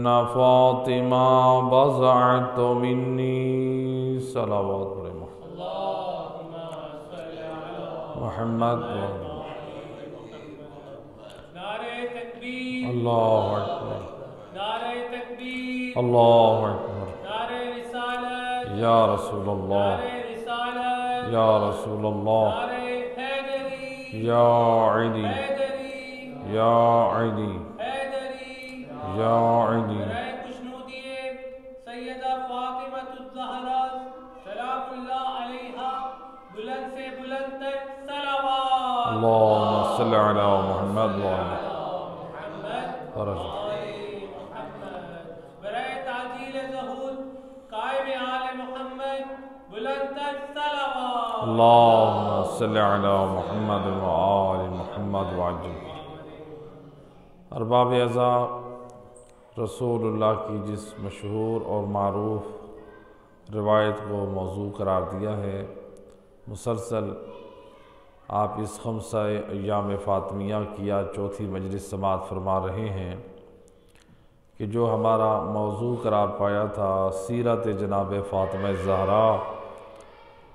इन्ना फ़ातिमा बज़अत मिन्नी सलावत मोहम्मद। अल्लाहु अकबर, अल्लाहु अकबर, या रसूल अल्लाह, या रसूल अल्लाह, या अली, या अली, या अली। अल्लाहुम्मा सल्लि अला मुहम्मद व अला अल्लाहुम्मा सल्लि अला मुहम्मद व आलि मुहम्मद व अज्ल। अरबाब अज़ा रसूलुल्लाह की जिस मशहूर और मारूफ रिवायत को मौजू करार दिया है, मुसलसल आप इस खमसा अय्याम फ़ातिमिया की आज चौथी मजलिस समाअत फरमा रहे हैं कि जो हमारा मौजू करार पाया था सीरत जनाब फ़ातिमा ज़हरा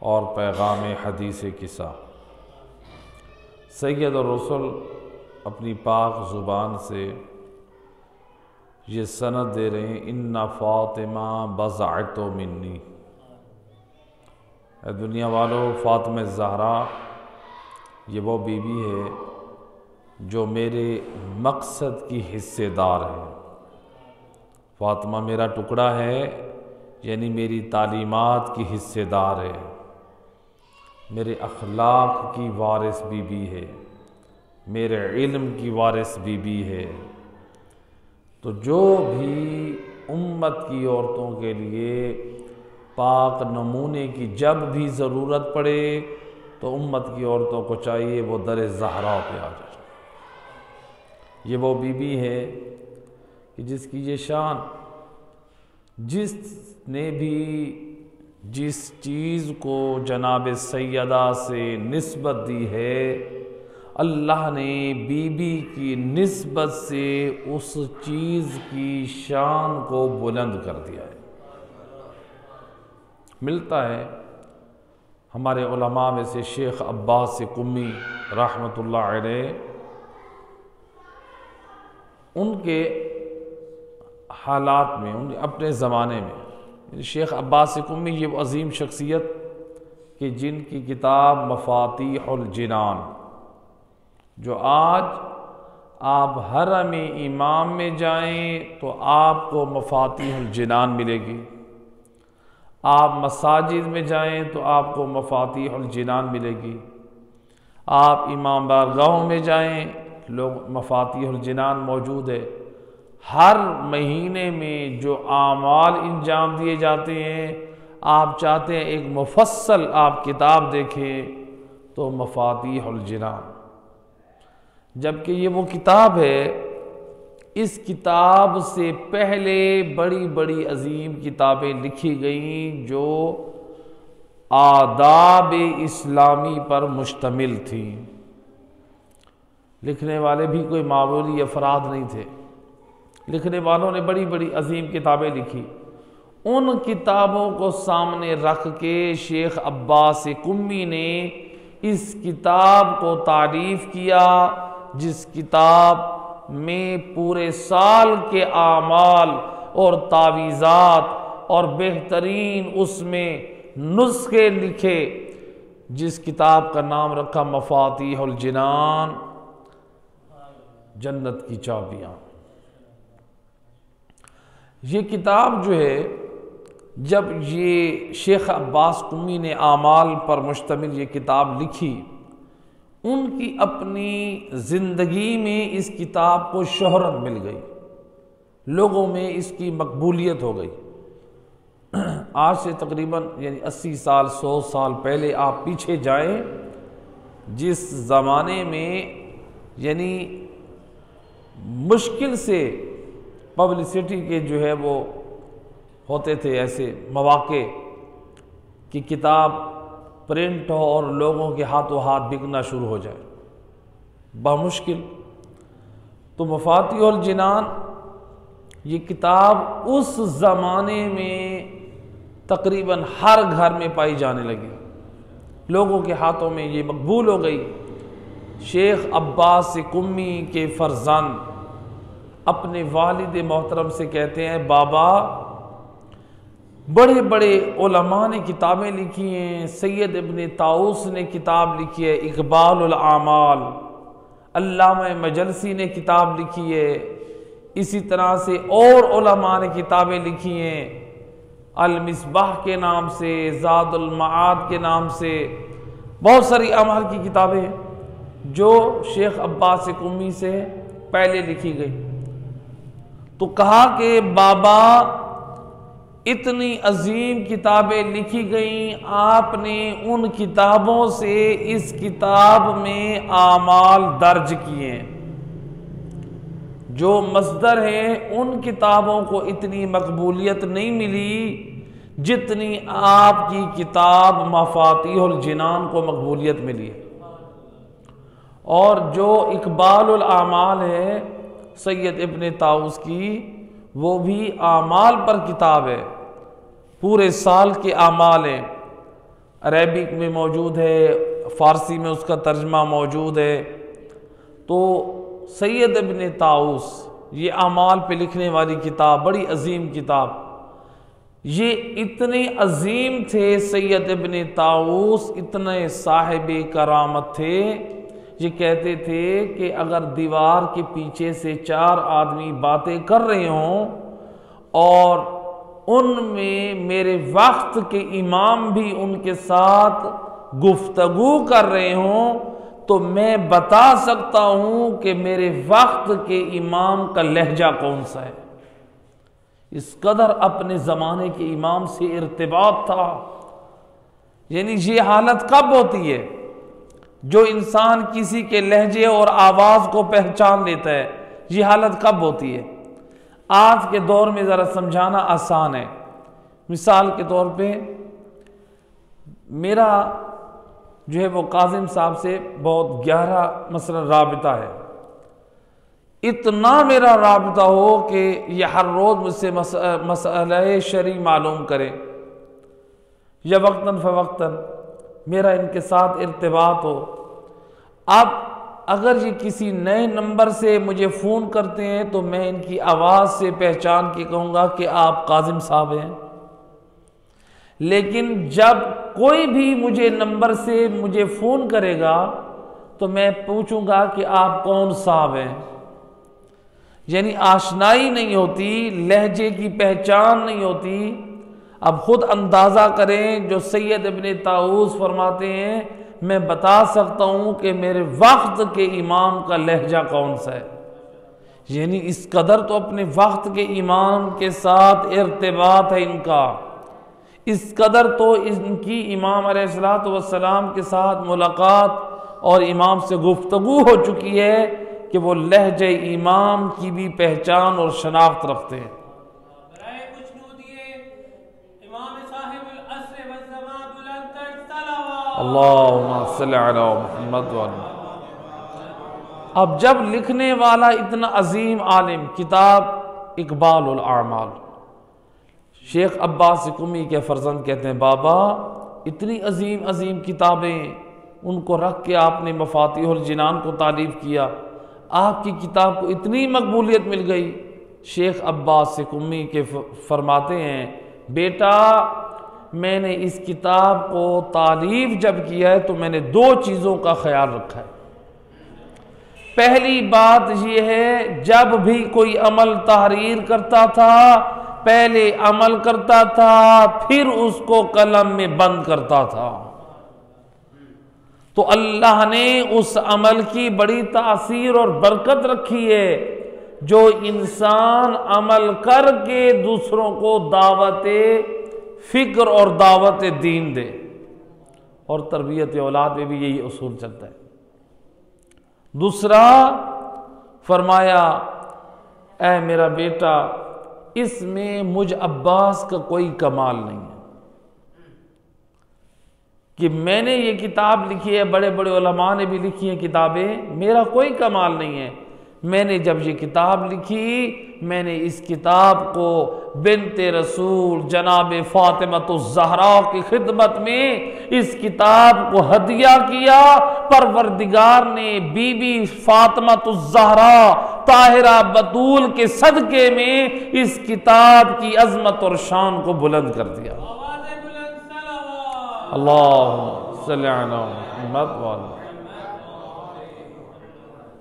और पैगाम हदीस किस्सा। सैयद और रसूल अपनी पाक ज़ुबान से ये सनद दे रहे हैं, इन्ना फ़ातिमा बज़अत मिन्नी। दुनिया वालों, फ़ातिमा ज़हरा ये वो बीवी है जो मेरे मकसद की हिस्सेदार है। फ़ातिमा मेरा टुकड़ा है, यानी मेरी तालीमात की हिस्सेदार है, मेरे अखलाक की वारिस बीबी है, मेरे इल्म की वारिस बीबी है। तो जो भी उम्मत की औरतों के लिए पाक नमूने की जब भी ज़रूरत पड़े तो उम्मत की औरतों को चाहिए वो दर ज़हरा पे आ जाए। ये वो बीबी है कि जिसकी ये शान, जिसने भी जिस चीज़ को जनाब सैयदा से निस्बत दी है, अल्लाह ने बीबी की निस्बत से उस चीज़ की शान को बुलंद कर दिया है। मिलता है हमारे उलमा में से शेख अब्बास कुम्मी रहमतुल्लाह अलैह, उनके हालात में, उन अपने ज़माने में, शेख अब्बास कुम्मी ये अज़ीम शख्सियत कि जिनकी किताब मफ़ातीहुल जिनान, जो आज आप हरम इमाम में जाएं तो आपको मफ़ातीहुल जिनान मिलेगी, आप मसाजिद में जाएं तो आपको मफ़ातीहुल जिनान मिलेगी, आप इमाम बारगाहों में जाएं लोग मफ़ातीहुल जिनान मौजूद है। हर महीने में जो आमाल इंजाम दिए जाते हैं, आप चाहते हैं एक मुफस्सल आप किताब देखें तो मफ़ातीहुल जिनान, जबकि ये वो किताब है, इस किताब से पहले बड़ी बड़ी अजीम किताबें लिखी गईं जो आदाब इस्लामी पर मुश्तमिल थी। लिखने वाले भी कोई मामूली अफराद नहीं थे, लिखने वालों ने बड़ी बड़ी अजीम किताबें लिखी। उन किताबों को सामने रख के शेख अब्बास कुम्मी ने इस किताब को तारीफ़ किया, जिस किताब में पूरे साल के आमाल और तावीज़ात और बेहतरीन उसमें नुस्खे लिखे, जिस किताब का नाम रखा मफ़ातीहुल जिनान, जन्नत की चाबियाँ। ये किताब जो है, जब ये शेख अब्बास कुम्मी ने आमाल पर मुश्तमिल ये किताब लिखी, उनकी अपनी ज़िंदगी में इस किताब को शोहरत मिल गई, लोगों में इसकी मकबूलियत हो गई। आज से तकरीबन यानी 80 साल 100 साल पहले आप पीछे जाएं, जिस ज़माने में यानी मुश्किल से पब्लिसिटी के जो है वो होते थे ऐसे मौके कि किताब प्रिंट हो और लोगों के हाथों हाथ बिकना शुरू हो जाए, बहुमुश्किल। तो मफ़ातीहुल जिनान ये किताब उस ज़माने में तकरीबन हर घर में पाई जाने लगी, लोगों के हाथों में ये मकबूल हो गई। शेख अब्बास कुम्मी के फर्जंद अपने वालिद मोहतरम से कहते हैं, बाबा बड़े बड़े उलमा ने किताबें लिखी हैं, सैयद इब्न ताऊस ने किताब लिखी है इकबालुल आमाल, अल्लामा मजलसी ने किताब लिखी है, इसी तरह से और उलमा ने किताबें लिखी हैं अल मिसबाह के नाम से, ज़ादुल मआद के नाम से, बहुत सारी अमाल की किताबें हैं जो शेख अब्बास कुम्मी से पहले लिखी गई। तो कहा कि बाबा इतनी अजीम किताबें लिखी गई, आपने उन किताबों से इस किताब में आमाल दर्ज किए, जो मसदर हैं उन किताबों को इतनी मकबूलियत नहीं मिली जितनी आपकी किताब मफातिहुल जिनान को मकबूलियत मिली है। और जो इकबालुल आमाल है सैयद इब्न ताऊस की, वो भी आमाल पर किताब है, पूरे साल के आमाल हैं, अरेबिक में मौजूद है, फ़ारसी में उसका तर्जमा मौजूद है। तो सैयद इब्न ताऊस ये आमाल पे लिखने वाली किताब बड़ी अजीम किताब, ये इतने अजीम थे सैयद इब्न ताऊस, इतने साहिब करामत थे, ये कहते थे कि अगर दीवार के पीछे से 4 आदमी बातें कर रहे हों और उनमें मेरे वक्त के इमाम भी उनके साथ गुफ्तगू कर रहे हों, तो मैं बता सकता हूं कि मेरे वक्त के इमाम का लहजा कौन सा है। इस कदर अपने ज़माने के इमाम से इर्तिबात था। यानी ये हालत कब होती है जो इंसान किसी के लहजे और आवाज़ को पहचान लेता है, ये हालत कब होती है? आज के दौर में ज़रा समझाना आसान है। मिसाल के तौर पे मेरा जो है वो काजिम साहब से बहुत गहरा मसलन राबिता है, इतना मेरा राबिता हो कि यह हर रोज़ मुझसे मसला शरी मालूम करें या वक्तन फ़वक्तन मेरा इनके साथ इर्तिबात हो। अब अगर ये किसी नए नंबर से मुझे फ़ोन करते हैं तो मैं इनकी आवाज़ से पहचान के कहूँगा कि आप काजिम साहब हैं, लेकिन जब कोई भी मुझे नंबर से मुझे फ़ोन करेगा तो मैं पूछूंगा कि आप कौन साहब हैं। यानी आशनाई नहीं होती, लहजे की पहचान नहीं होती। अब खुद अंदाज़ा करें, जो सैयद इब्न ताऊस फरमाते हैं मैं बता सकता हूँ कि मेरे वक्त के इमाम का लहजा कौन सा है। यानी इस कदर तो अपने वक्त के इमाम के साथ इर्तिबात है इनका, इस कदर तो इनकी इमाम अलैहिस्सलातु वस्सलाम के साथ मुलाकात और इमाम से गुफ्तगू हो चुकी है कि वो लहजे इमाम की भी पहचान और शनाख्त रखते हैं। अल्लाहुम्मा सल्ली अला मुहम्मद। अब जब लिखने वाला इतना अजीम आलिम, किताब इकबालुल आमाल, शेख अब्बास कुम्मी के फर्जंद कहते हैं, बाबा इतनी अजीम अजीम किताबें, उनको रख के आपने मफातिहुल जिनान को तारीफ़ किया, आपकी किताब को इतनी मकबूलियत मिल गई। शेख अब्बास कुम्मी के फरमाते हैं, बेटा मैंने इस किताब को तारीफ़ जब किया है तो मैंने 2 चीज़ों का ख्याल रखा है। पहली बात यह है, जब भी कोई अमल तहरीर करता था पहले अमल करता था फिर उसको कलम में बंद करता था, तो अल्लाह ने उस अमल की बड़ी तासीर और बरकत रखी है। जो इंसान अमल करके दूसरों को दावत फ़िक्र और दावत दीन दे, और तरबियत औलाद में भी यही उसूल चलता है। दूसरा फरमाया, ऐ मेरा बेटा इसमें मुझ अब्बास का कोई कमाल नहीं है कि मैंने ये किताब लिखी है, बड़े बड़े उलमा ने भी लिखी है किताबें, मेरा कोई कमाल नहीं है। मैंने जब ये किताब लिखी, मैंने इस किताब को बिन्ते रसूल जनाब फातिमा-तुज़-ज़हरा की खिदमत में इस किताब को हदिया किया। परवरदिगार ने बीबी फातिमा-तुज़-ज़हरा ताहिरा बतूल के सदके में इस किताब की अजमत और शान को बुलंद कर दिया। अल्लाहुम्मा सल्ली अला मुहम्मद।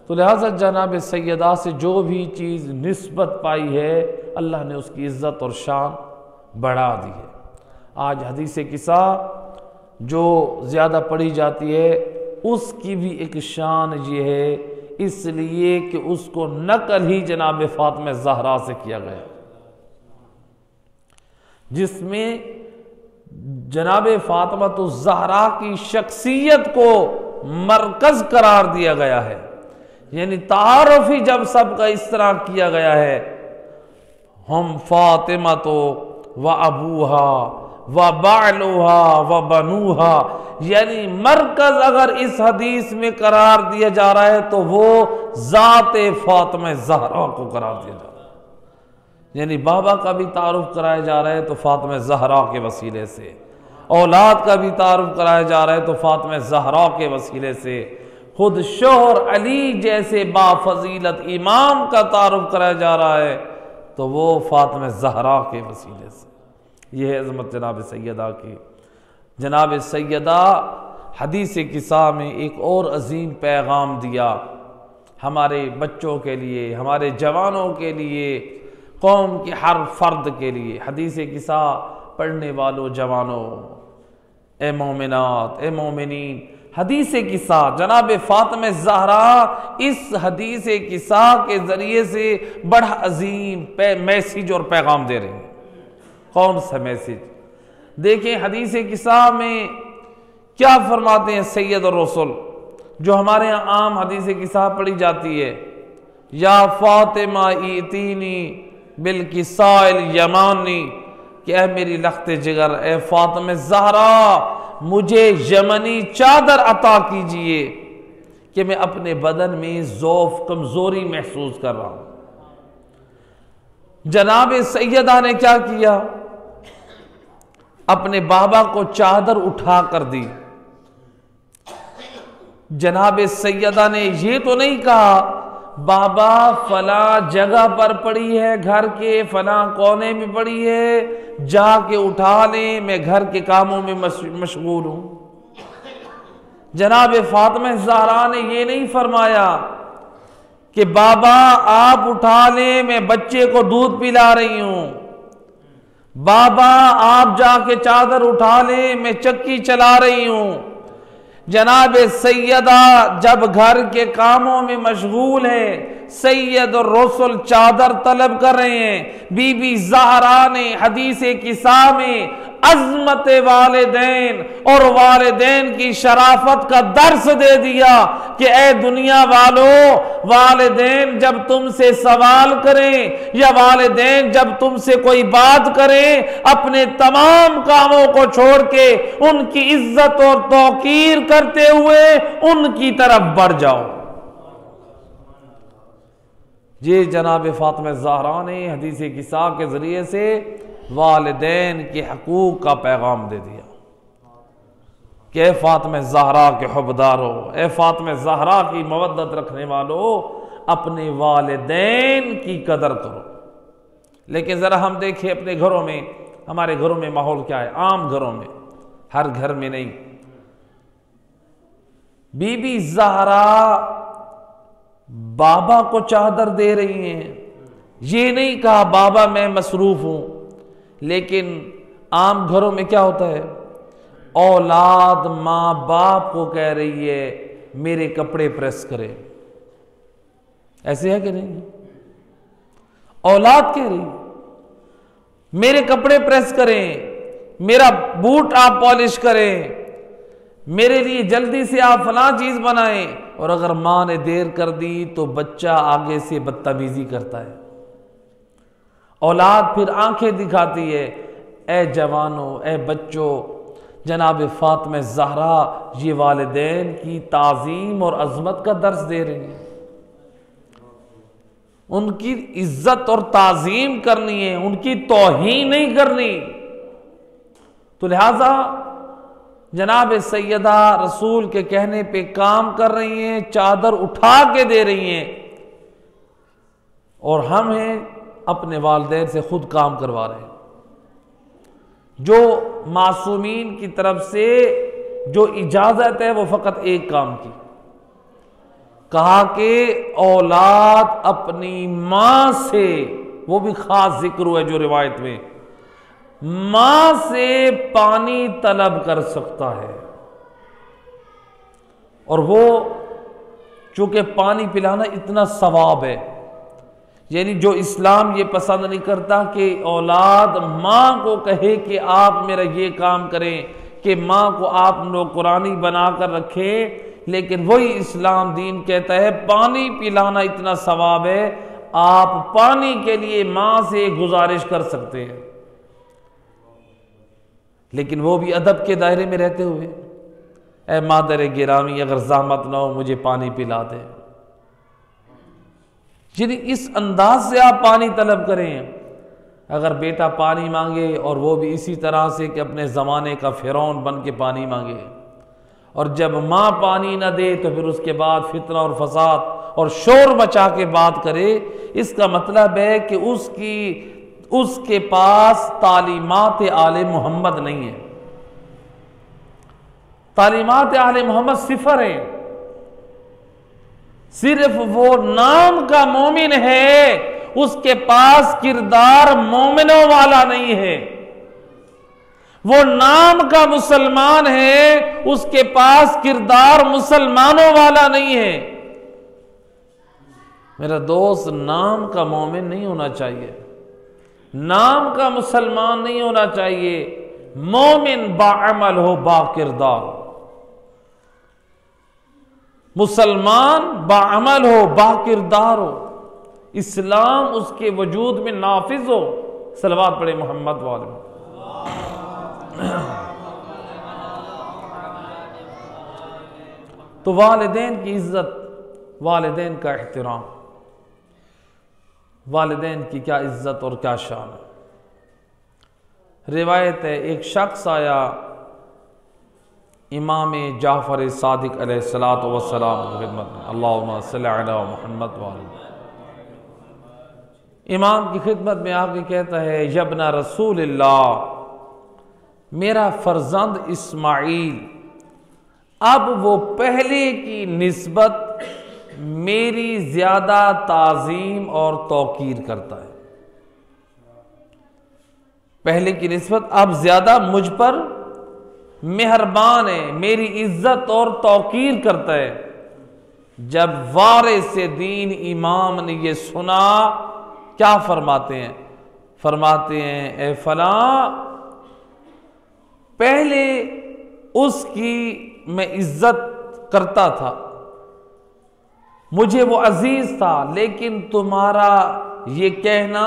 तो लिहाजा जनाब सैयदा से जो भी चीज़ निस्बत पाई है, अल्लाह ने उसकी इज़्ज़त और शान बढ़ा दी है। आज हदीस किस्सा जो ज़्यादा पढ़ी जाती है, उसकी भी एक शान ये है, इसलिए कि उसको नकल ही जनाब फातिमा ज़हरा से किया गया, जिसमें जनाब फातिमा-तुज़-ज़हरा की शख्सियत को मरकज़ करार दिया गया है। यानी तारुफ ही जब सबका इस तरह किया गया है, हम फातिमा तो व अबूहा व बालूहा व बनूहा, यानी मरकज अगर इस हदीस में करार दिया जा रहा है तो वो ज़ाते फातिमा ज़हरा को करार दिया जा रहा है। यानी बाबा का भी तारुफ कराया जा रहा है तो फातिमा ज़हरा के वसीले से, औलाद का भी तारुफ कराया जा रहा है तो फातिमा ज़हरा के वसीले से, खुद शोहर अली जैसे बाफजीलत इमाम का तारुफ कराया जा रहा है तो वो फातिमा ज़हरा के वसीले से। यह है अज़मत जनाब सैयदा की। जनाब सैयदा हदीस किस्सा में एक और अजीम पैगाम दिया हमारे बच्चों के लिए, हमारे जवानों के लिए, कौम के हर फर्द के लिए। हदीस किस्सा पढ़ने वालों जवानों, ए मोमिनात, ए मोमिनीन, हदीस किस्सा जनाब फातिमा ज़हरा इस हदीस किस्सा के ज़रिए से बड़ा अजीम मैसेज और पैगाम दे रहे हैं। कौन सा मैसेज? देखें हदीस किस्सा में क्या फरमाते हैं सैयद और रसूल, जो हमारे यहाँ आम हदीस किस्सा पढ़ी जाती है, या फातिमा इतीनी बिल किस्साइल यमानी, क्या मेरी लख्ते जिगर ए फातिमा ज़हरा मुझे यमनी चादर अता कीजिए कि मैं अपने बदन में ज़ौफ़ कमज़ोरी महसूस कर रहा हूं। जनाब सैयदा ने क्या किया? अपने बाबा को चादर उठा कर दी। जनाब सैयदा ने ये तो नहीं कहा बाबा फला जगह पर पड़ी है, घर के फला कोने में पड़ी है, जाके उठा ले, मैं घर के कामों में मशगूल हूं। जनाब फातिमा ज़हरा ने ये नहीं फरमाया कि बाबा आप उठा ले, मैं बच्चे को दूध पिला रही हूं, बाबा आप जाके चादर उठा ले, मैं चक्की चला रही हूं। जनाब सैयदा जब घर के कामों में मशगूल है, सैयद और रसूल चादर तलब कर रहे हैं, बीबी ज़हरा ने हदीस किस्सा में अज़मत वालिदैन और वालिदैन की शराफत का दर्स दे दिया कि ए दुनिया वालों, वालिदैन जब तुमसे सवाल करें या वालिदैन जब तुमसे कोई बात करें, अपने तमाम कामों को छोड़ के उनकी इज्जत और तौकीर करते हुए उनकी तरफ बढ़ जाओ। ये जनाब फातिमा ज़हरा ने हदीस किस्सा के ज़रिए से वालिदैन के हकूक़ का पैगाम दे दिया कि ए फातिमा ज़हरा के हुब्बदार हो, ए फातिमा ज़हरा की मवद्दत रखने वालों, अपने वालिदैन की कदर करो। लेकिन ज़रा हम देखें अपने घरों में, हमारे घरों में माहौल क्या है? आम घरों में, हर घर में नहीं। बीबी ज़हरा बाबा को चादर दे रही हैं, ये नहीं कहा बाबा मैं मसरूफ हूं। लेकिन आम घरों में क्या होता है? औलाद माँ बाप को कह रही है मेरे कपड़े प्रेस करें, ऐसे है कि नहीं? औलाद कह रही मेरे कपड़े प्रेस करें, मेरा बूट आप पॉलिश करें, मेरे लिए जल्दी से आप फलां चीज बनाएं। और अगर मां ने देर कर दी तो बच्चा आगे से बदतमीजी करता है। औलाद फिर आंखें दिखाती है। ए जवानों, ए बच्चों, जनाब फातिमा ज़हरा ये वालिदैन की ताज़ीम और अज़मत का दर्स दे रही है। उनकी इज्जत और ताजीम करनी है, उनकी तौहीन नहीं करनी। तो लिहाजा जनाब सैयदा रसूल के कहने पे काम कर रही हैं, चादर उठा के दे रही हैं, और हम हैं अपने वालिदैन से खुद काम करवा रहे हैं। जो मासूमीन की तरफ से जो इजाजत है वो फकत एक काम की, कहा कि औलाद अपनी मां से, वो भी खास जिक्र हुआ है जो रिवायत में, मां से पानी तलब कर सकता है। और वो चूंकि पानी पिलाना इतना सवाब है, यानी जो इस्लाम ये पसंद नहीं करता कि औलाद मां को कहे कि आप मेरा ये काम करें, कि मां को आप लोग कुरानी बनाकर रखें, लेकिन वही इस्लाम दीन कहता है पानी पिलाना इतना सवाब है, आप पानी के लिए मां से गुजारिश कर सकते हैं, लेकिन वो भी अदब के दायरे में रहते हुए, ऐ मादर गिरामी अगर ज़हमत ना हो मुझे पानी पिला दे। यानी इस अंदाज से आप पानी तलब करें। अगर बेटा पानी मांगे और वो भी इसी तरह से कि अपने ज़माने का फ़िरौन बन के पानी मांगे, और जब माँ पानी न दे तो फिर उसके बाद फितना और फसाद और शोर मचा के बात करे, इसका मतलब है कि उसके पास तालीमात आले मोहम्मद नहीं है। तालीमात आले मोहम्मद सिफर है, सिर्फ वो नाम का मोमिन है, उसके पास किरदार मोमिनों वाला नहीं है। वो नाम का मुसलमान है, उसके पास किरदार मुसलमानों वाला नहीं है। मेरा दोस्त, नाम का मोमिन नहीं होना चाहिए, नाम का मुसलमान नहीं होना चाहिए। मोमिन बाअमल हो, बाकिरदार हो, मुसलमान बाअमल हो, बाकिरदार हो, इस्लाम उसके वजूद में नाफिज हो। सलवात पढ़े मोहम्मद वाले। तो वालिदैन की इज्जत, वालिदैन का एहतराम, वालिदैन की क्या इज्जत और क्या शान है। रिवायत है, एक शख्स आया इमाम जाफर सादिक अलैहिस्सलातु वस्सलाम की खिदमत में, अल्लाहुम्मा सल्ली अला मुहम्मद वाले, इमाम की खिदमत में आके कहता है, यब्ना रसूलिल्लाह, मेरा फर्जंद इस्माइल अब वो पहले की निस्बत मेरी ज्यादा ताजीम और तौकीर करता है। पहले की निस्बत अब ज्यादा मुझ पर मेहरबान है, मेरी इज्जत और तौकीर करता है। जब वारिस दीन इमाम ने ये सुना, क्या फरमाते हैं? फरमाते हैं, ए फला, पहले उसकी मैं इज्जत करता था, मुझे वो अजीज था, लेकिन तुम्हारा ये कहना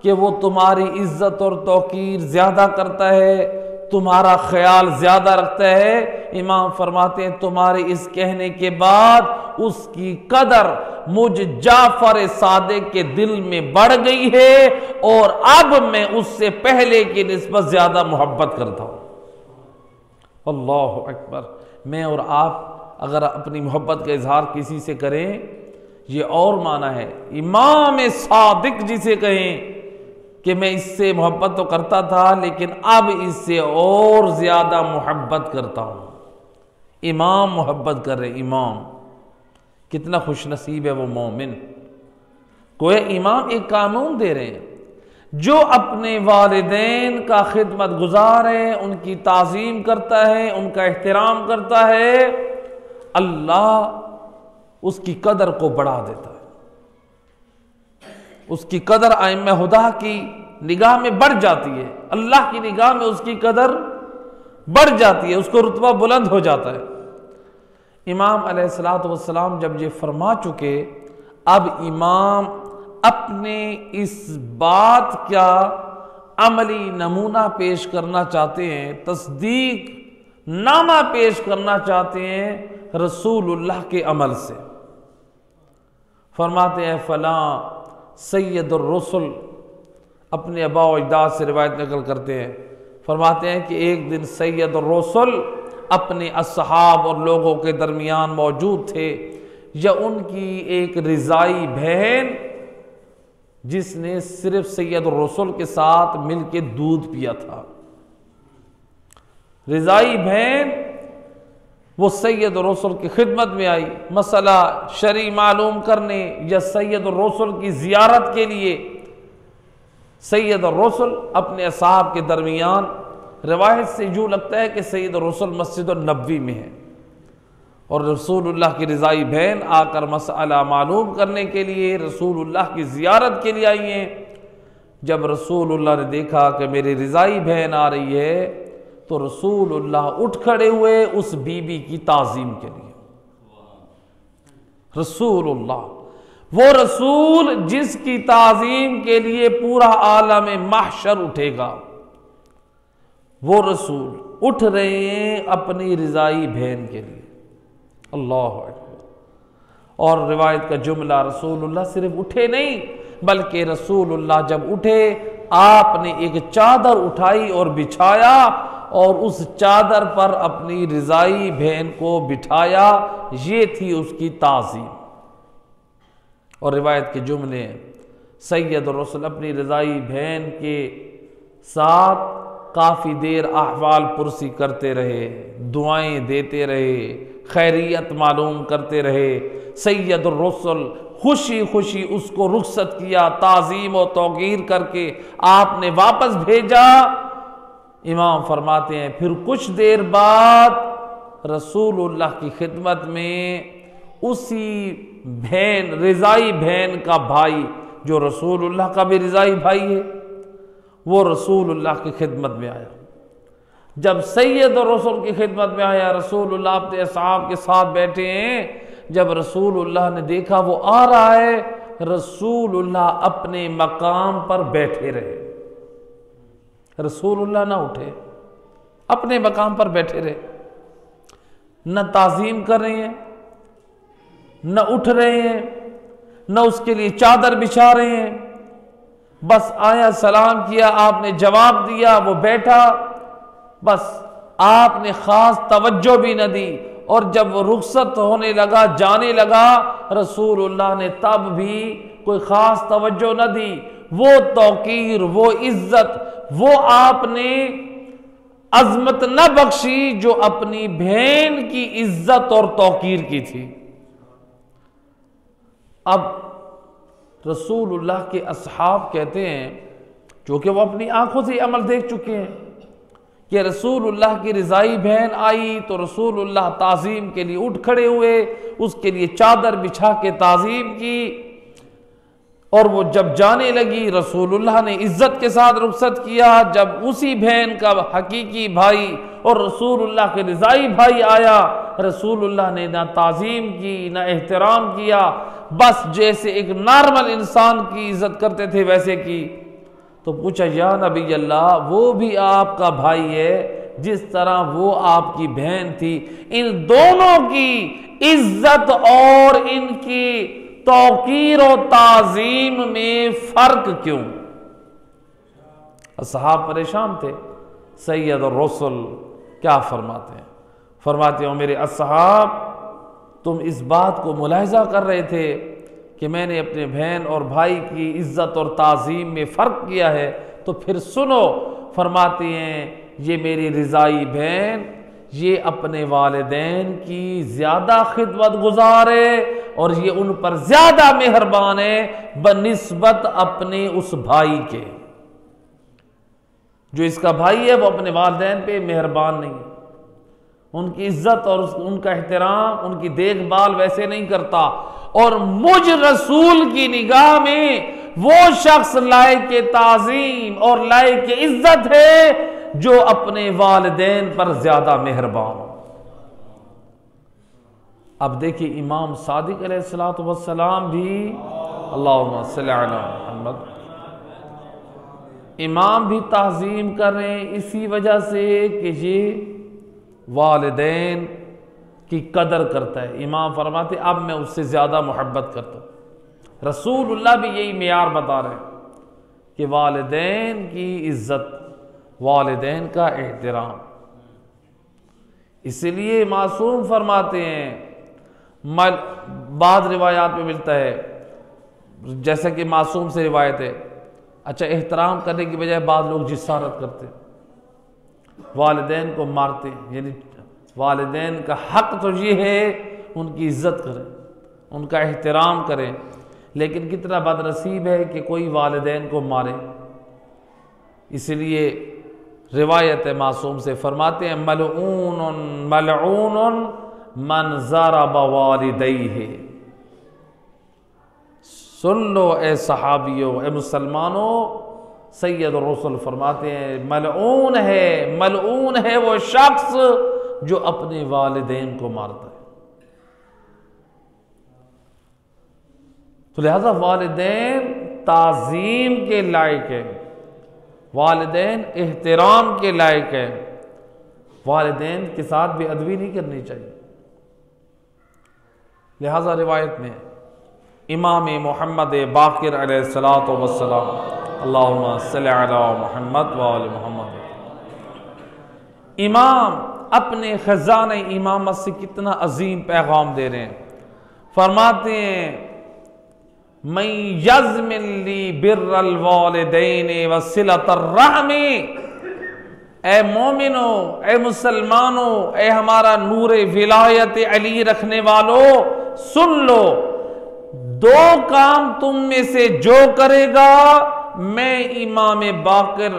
कि वो तुम्हारी इज्जत और तौकीर ज्यादा करता है, तुम्हारा ख्याल ज्यादा रखता है, इमाम फरमाते हैं तुम्हारे इस कहने के बाद उसकी कदर मुझ जाफर सादिक के दिल में बढ़ गई है, और अब मैं उससे पहले की निस्बत ज्यादा मोहब्बत करता हूं। अल्लाहु अकबर। मैं और आप अगर अपनी मोहब्बत का इजहार किसी से करें, ये और माना है इमाम सादिक जिसे कहें कि मैं इससे मोहब्बत तो करता था, लेकिन अब इससे और ज्यादा मोहब्बत करता हूं। इमाम मोहब्बत कर रहे, इमाम कितना खुश नसीब है वो मोमिन। कोई इमाम एक कानून दे रहे हैं, जो अपने वालिदैन का खिदमत गुजार है, उनकी ताजीम करता है, उनका एहतराम करता है, अल्लाह उसकी कदर को बढ़ा देता है। उसकी कदर आइम्मा हुदा की निगाह में बढ़ जाती है, अल्लाह की निगाह में उसकी कदर बढ़ जाती है, उसको रुतबा बुलंद हो जाता है। इमाम अलैहिस्सलातु वस्सलाम जब ये फरमा चुके, अब इमाम अपने इस बात का अमली नमूना पेश करना चाहते हैं, तस्दीक नामा पेश करना चाहते हैं रसूलुल्लाह के अमल से। फरमाते हैं फ़लाँ सैयदुर रसूल, अपने आबा व अजदाद से रिवायत नकल करते हैं, फरमाते हैं कि एक दिन सैयदुर रसूल अपने अस्हाब और लोगों के दरमियान मौजूद थे, या उनकी एक रिज़ाई बहन जिसने सिर्फ सैयदुर रसूल के साथ मिलके दूध पिया था। रिज़ाई बहन वो सैयदुर रसूल की खिदमत में आई मसला शरी मालूम करने या सैयदुर रसूल की ज़ियारत के लिए। सैयदुर रसूल अपने असहाब के दरमियान, रिवायत से यूँ लगता है कि सैयदुर रसूल मस्जिद नबवी में है और रसूलुल्लाह की रिज़ाई बहन आकर मसला मालूम करने के लिए रसूलुल्लाह की ज़ियारत के लिए आई हैं। जब रसूलुल्लाह ने देखा कि मेरी रिज़ाई बहन आ रही है तो रसूलुल्लाह उठ खड़े हुए उस बीबी की ताज़ीम के लिए। रसूलुल्लाह, वो रसूल जिसकी ताज़ीम के लिए पूरा आलम महशर उठेगा, वो रसूल उठ रहे हैं अपनी रिज़ाई बहन के लिए। अल्लाह अकबर। और रिवायत का जुमला, रसूलुल्लाह सिर्फ उठे नहीं बल्कि रसूलुल्लाह जब उठे आपने एक चादर उठाई और बिछाया और उस चादर पर अपनी रिज़ाई बहन को बिठाया। ये थी उसकी ताज़ीम। और रिवायत के जुमले, सैयदुर रसूल अपनी रिज़ाई बहन के साथ काफ़ी देर अहवाल पुरसी करते रहे, दुआएं देते रहे, खैरियत मालूम करते रहे। सैयदुर रसूल खुशी खुशी उसको रुखसत किया, ताज़ीम और तौक़ीर करके आपने वापस भेजा। इमाम फरमाते हैं फिर कुछ देर बाद रसूलुल्लाह की खिदमत में उसी बहन, रिज़ाई बहन का भाई, जो रसूलुल्लाह का भी रिज़ाई भाई है, वो रसूलुल्लाह की खिदमत में आया। जब सैयदुर रसूल की खिदमत में आया, रसूलुल्लाह अपने असहाब के साथ बैठे हैं। जब रसूलुल्लाह ने देखा वो आ रहा है, रसूलुल्लाह अपने मकाम पर बैठे रहे। रसूलुल्लाह ना उठे, अपने मकाम पर बैठे रहे, न ताज़ीम कर रहे हैं, न उठ रहे हैं, न उसके लिए चादर बिछा रहे हैं। बस आया, सलाम किया, आपने जवाब दिया, वो बैठा, बस आपने खास तवज्जो भी न दी। और जब वो रुखसत होने लगा, जाने लगा, रसूलुल्लाह ने तब भी कोई खास तवज्जो न दी। वो तौकीर, वो इज्जत, वो आपने अजमत न बख्शी जो अपनी बहन की इज्जत और तौकीर की थी। अब रसूलुल्लाह के असहाब कहते हैं, जो कि वो अपनी आंखों से अमल देख चुके हैं, कि रसूलुल्लाह की रिज़ाई बहन आई तो रसूलुल्लाह ताज़ीम के लिए उठ खड़े हुए, उसके लिए चादर बिछा के ताज़ीम की। और वो जब जाने लगी, रसूलुल्लाह ने इज्जत के साथ रुखसत किया। जब उसी बहन का हकीकी भाई और रसूलुल्लाह के रिज़ाई भाई आया, रसूलुल्लाह ने ना ताज़ीम की ना एहतराम किया, बस जैसे एक नॉर्मल इंसान की इज्जत करते थे वैसे की। तो पूछा, या नबी अल्लाह, वो भी आपका भाई है जिस तरह वो आपकी बहन थी, इन दोनों की इज्जत और इनकी तौकीर और ताज़ीम में फर्क क्यों? असहाब परेशान थे। सैयदुर रसूल क्या फरमाते हैं? फरमाते हो, मेरे असहाब, तुम इस बात को मुलाहिजा कर रहे थे कि मैंने अपने बहन और भाई की इज्जत और ताज़ीम में फ़र्क किया है, तो फिर सुनो। फरमाते हैं, ये मेरी रिज़ाई बहन, ये अपने वालिदैन की ज़्यादा खिदमत गुजार है और ये उन पर ज़्यादा मेहरबान है बनिस्बत अपने उस भाई के। जो इसका भाई है वो अपने वालिदैन पे मेहरबान नहीं है, उनकी इज्जत और उनका एहतराम, उनकी देखभाल वैसे नहीं करता। और मुझ रसूल की निगाह में वो शख्स लायक ताज़ीम और लायक इज्जत है जो अपने वालिदैन पर ज्यादा मेहरबान हो। अब देखिए, इमाम सादिक अलैहिस्सलातु वस्सलाम भी, अल्लाहुम्मा सल्ली अला मुहम्मद, इमाम भी ताज़ीम कर रहे हैं इसी वजह से कि ये वालिदैन की कदर करता है। इमाम फरमाते, अब मैं उससे ज़्यादा मोहब्बत करता हूँ। रसूलुल्लाह भी यही मेयार बता रहे हैं कि वालिदैन की इज्जत, वालिदैन का एहतराम। इसलिए मासूम फरमाते हैं, बाद रिवायात में मिलता है, जैसा कि मासूम से रिवायत है, अच्छा एहतराम करने की बजाय बाद लोग जिसारत करते, वालिदैन को मारते। यानी वालिदैन का हक तो ये है उनकी इज्जत करें, उनका एहतराम करें, लेकिन कितना बदनसीब है कि कोई वालिदैन को मारे। इसलिए रिवायत मासूम से फरमाते हैं, मलऊन मलऊन मन ज़रब वालिदैहि। सुन लो ए सहाबियों, ए मुसलमानों, सैयद रसूल फरमाते हैं मलऊन है वो शख्स जो अपने वालिदैन को मारता है। तो लिहाजा वालिदैन ताज़ीम के लायक है, वालिदैन एहतराम के लायक है, वालिदैन के साथ बेअदबी नहीं करनी चाहिए। लिहाजा रिवायत में इमाम मोहम्मद बाक़िर अलैहिस्सलातु वस्सलाम, अल्लाहुम्मा सल्लि अला मुहम्मद व आलि मुहम्मद, इमाम अपने खजाने इमामत से कितना अजीम पैगाम दे रहे हैं। फरमाते हैं, मैं यज़्मिन ली बिर्रल वालिदैन व सिलतर रहमी। ए मोमिनो, ए मुसलमानों, ए हमारा नूर विलायत अली रखने वालों, सुन लो, दो काम तुम में से जो करेगा मैं इमाम बाक़िर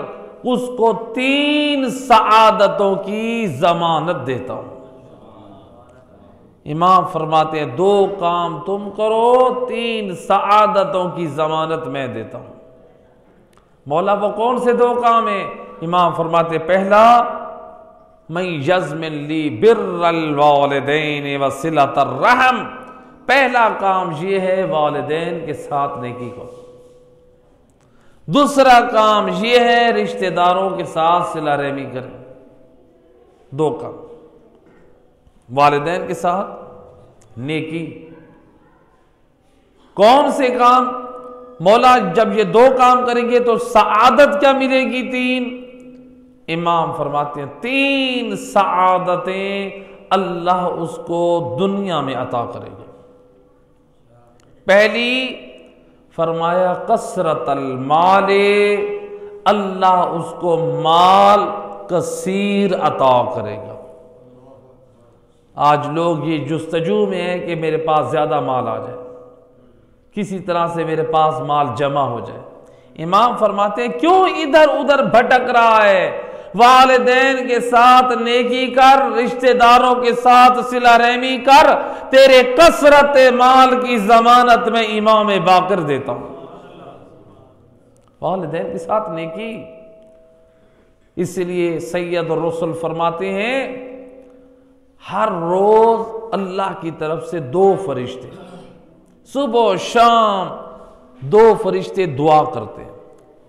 उसको 3 सआदतों की जमानत देता हूं। इमाम फरमाते हैं, 2 काम तुम करो, 3 सआदतों की जमानत मैं देता हूं। मौला वो कौन से 2 काम है? इमाम फरमाते, पहला, मैं यज़्मिन ली बिर्रल वालिदैन व सिलतर रहम। पहला काम ये है वालिदैन के साथ नेकी करो। दूसरा काम ये है रिश्तेदारों के साथ सिला रहमी करें। 2 काम, वालिदैन के साथ नेकी। कौन से काम? मौला जब ये 2 काम करेंगे तो सआदत क्या मिलेगी? 3। इमाम फरमाते हैं 3 सआदतें अल्लाह उसको दुनिया में अता करेगा। पहली फरमाया कसरतल माले, अल्लाह उसको माल कसीर अता करेगा। आज लोग ये जुस्तजू में है कि मेरे पास ज्यादा माल आ जाए, किसी तरह से मेरे पास माल जमा हो जाए। इमाम फरमाते हैं, क्यों इधर उधर भटक रहा है? वालिदैन के साथ नेकी कर, रिश्तेदारों के साथ सिला रहमी कर, तेरे कसरत माल की जमानत में इमाम बाक़िर देता हूं। वालिदैन के साथ नेकी। इसलिए सैयद रसूल फरमाते हैं, हर रोज अल्लाह की तरफ से 2 फरिश्ते, सुबह शाम 2 फरिश्ते दुआ करते हैं।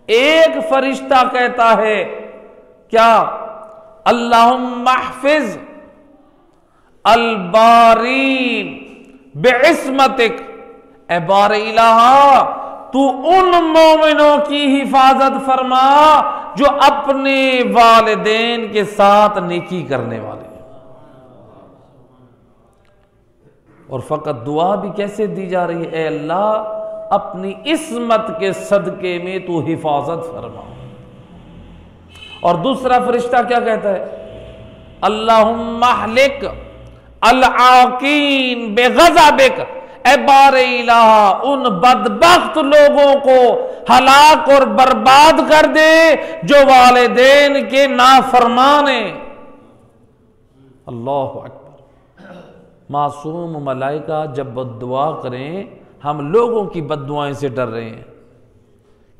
एक फरिश्ता कहता है क्या? अल्लाहुम्मा हफ़िज़ अलबारीन बेइस्मतिक। ए बार इलाहा, तू उन मोमिनों की हिफाजत फरमा जो अपने वालिदैन के साथ नेकी करने वाले हैं। और फकत दुआ भी कैसे दी जा रही है? ए अल्लाह, अपनी इस्मत के सदके में तू हिफाजत फरमा। और दूसरा फरिश्ता क्या कहता है? अल्लाहुम्मा अहलिक अल-आकीन बेग़ज़बिक। ए बारे इलाहा, उन बदबख्त लोगों को हलाक और बर्बाद कर दे जो वालिदैन के नाफरमान हैं। अल्लाहु अकबर। मासूम मलाइका जब बद्दुआ करें, हम लोगों की बद्दुआएं से डर रहे हैं।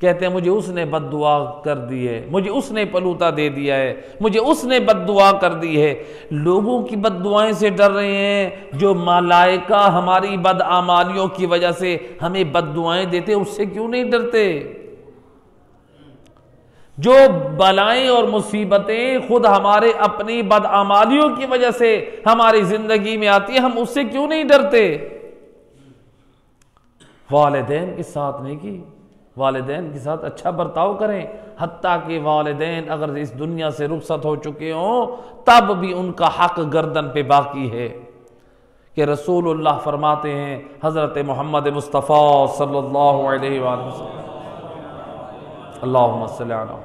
कहते हैं मुझे उसने बद्दुआ कर दी है, मुझे उसने पलूता दे दिया है, मुझे उसने बद्दुआ कर दी है। लोगों की बद्दुआएं से डर रहे हैं। जो मलाइका हमारी बदआमालियों की वजह से हमें बद्दुआएं देते, उससे क्यों नहीं डरते? जो बलाएं और मुसीबतें खुद हमारे अपनी बदआमालियों की वजह से हमारी जिंदगी में आती है, हम उससे क्यों नहीं डरते? वालिदैन के साथ नेकी, वालिदैन के साथ अच्छा बर्ताव करें। हत्ता कि वालिदैन अगर इस दुनिया से रुखसत हो चुके हों तब भी उनका हक गर्दन पे बाकी है कि रसूलुल्लाह फरमाते हैं, हज़रत मोहम्मद मुस्तफ़ा सल्लल्लाहु अलैहि वसल्लम, अल्लाहुम्मा सल्ली अला,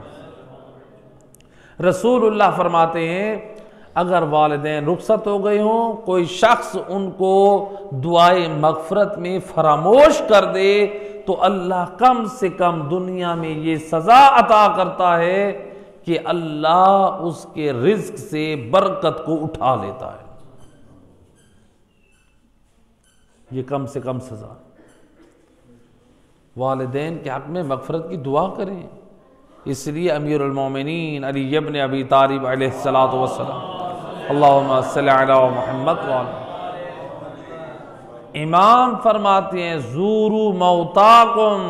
रसूलुल्लाह फरमाते हैं अगर वालिदैन रुखसत हो गए हों, कोई शख्स उनको दुआए मगफरत में फरामोश कर दे तो अल्लाह कम से कम दुनिया में ये सज़ा अता करता है कि अल्लाह उसके रिज्क से बरकत को उठा लेता है। ये कम से कम सज़ा। वालिदैन के हक़ में मगफरत की दुआ करें। इसलिए अमीरुल मोमिनीन अली इब्न अबी तालिब अलैहिस्सलातु वस्सलाम, अल्लाहुम्मा सल्ली अला मुहम्मद व अला, इमाम फरमाते हैं ज़ूरू मौताकुम,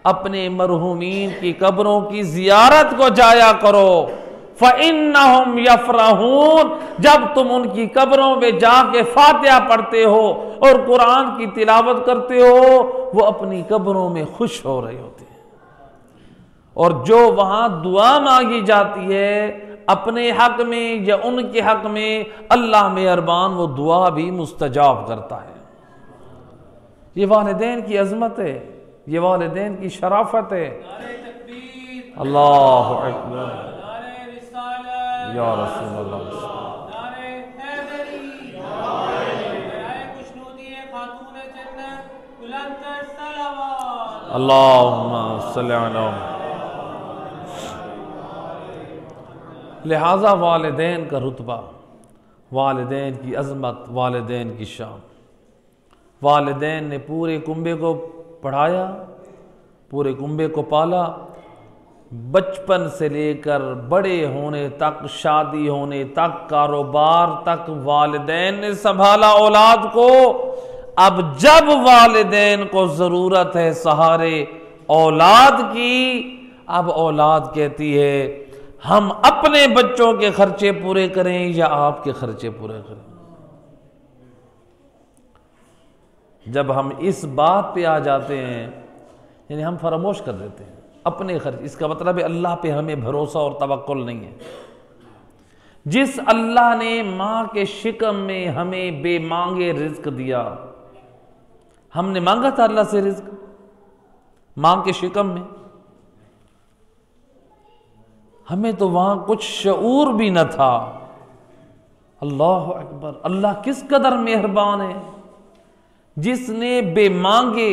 अपने मरहूमीन की कब्रों की जियारत को जाया करो। फ़इन्नहुम यफ़रहून, जब तुम उनकी कब्रों में जाके फातिहा पढ़ते हो और कुरान की तिलावत करते हो, वो अपनी कब्रों में खुश हो रहे होते हैं। और जो वहां दुआ मांगी जाती है अपने हक में या उनके हक में, अल्लाह मेहरबान वो दुआ भी मुस्तजाब करता है। ये वालिदैन की अजमत है, ये वालिदैन की शराफत है। अल्लाहु अकबर, या रसूल अल्लाह, अल्लाहुम्मा सल्ली अला। लिहाजा वालिदैन का रुतबा, वालिदैन की अजमत, वालिदैन की शान। वालिदैन ने पूरे कुंबे को पढ़ाया, पूरे कुंबे को पाला, बचपन से लेकर बड़े होने तक, शादी होने तक, कारोबार तक वालिदैन ने संभाला औलाद को। अब जब वालिदैन को ज़रूरत है सहारे औलाद की, अब औलाद कहती है हम अपने बच्चों के खर्चे पूरे करें या आपके खर्चे पूरे करें। जब हम इस बात पे आ जाते हैं, यानी हम फरामोश कर देते हैं अपने खर्च, इसका मतलब है अल्लाह पे हमें भरोसा और तवक्कुल नहीं है। जिस अल्लाह ने मां के शिकम में हमें बेमांगे रिज्क दिया, हमने मांगा था अल्लाह से रिज्क मां के शिकम में, हमें तो वहां कुछ शऊर भी न था। अल्लाह अकबर, अल्लाह किस कदर मेहरबान है जिसने बेमांगे,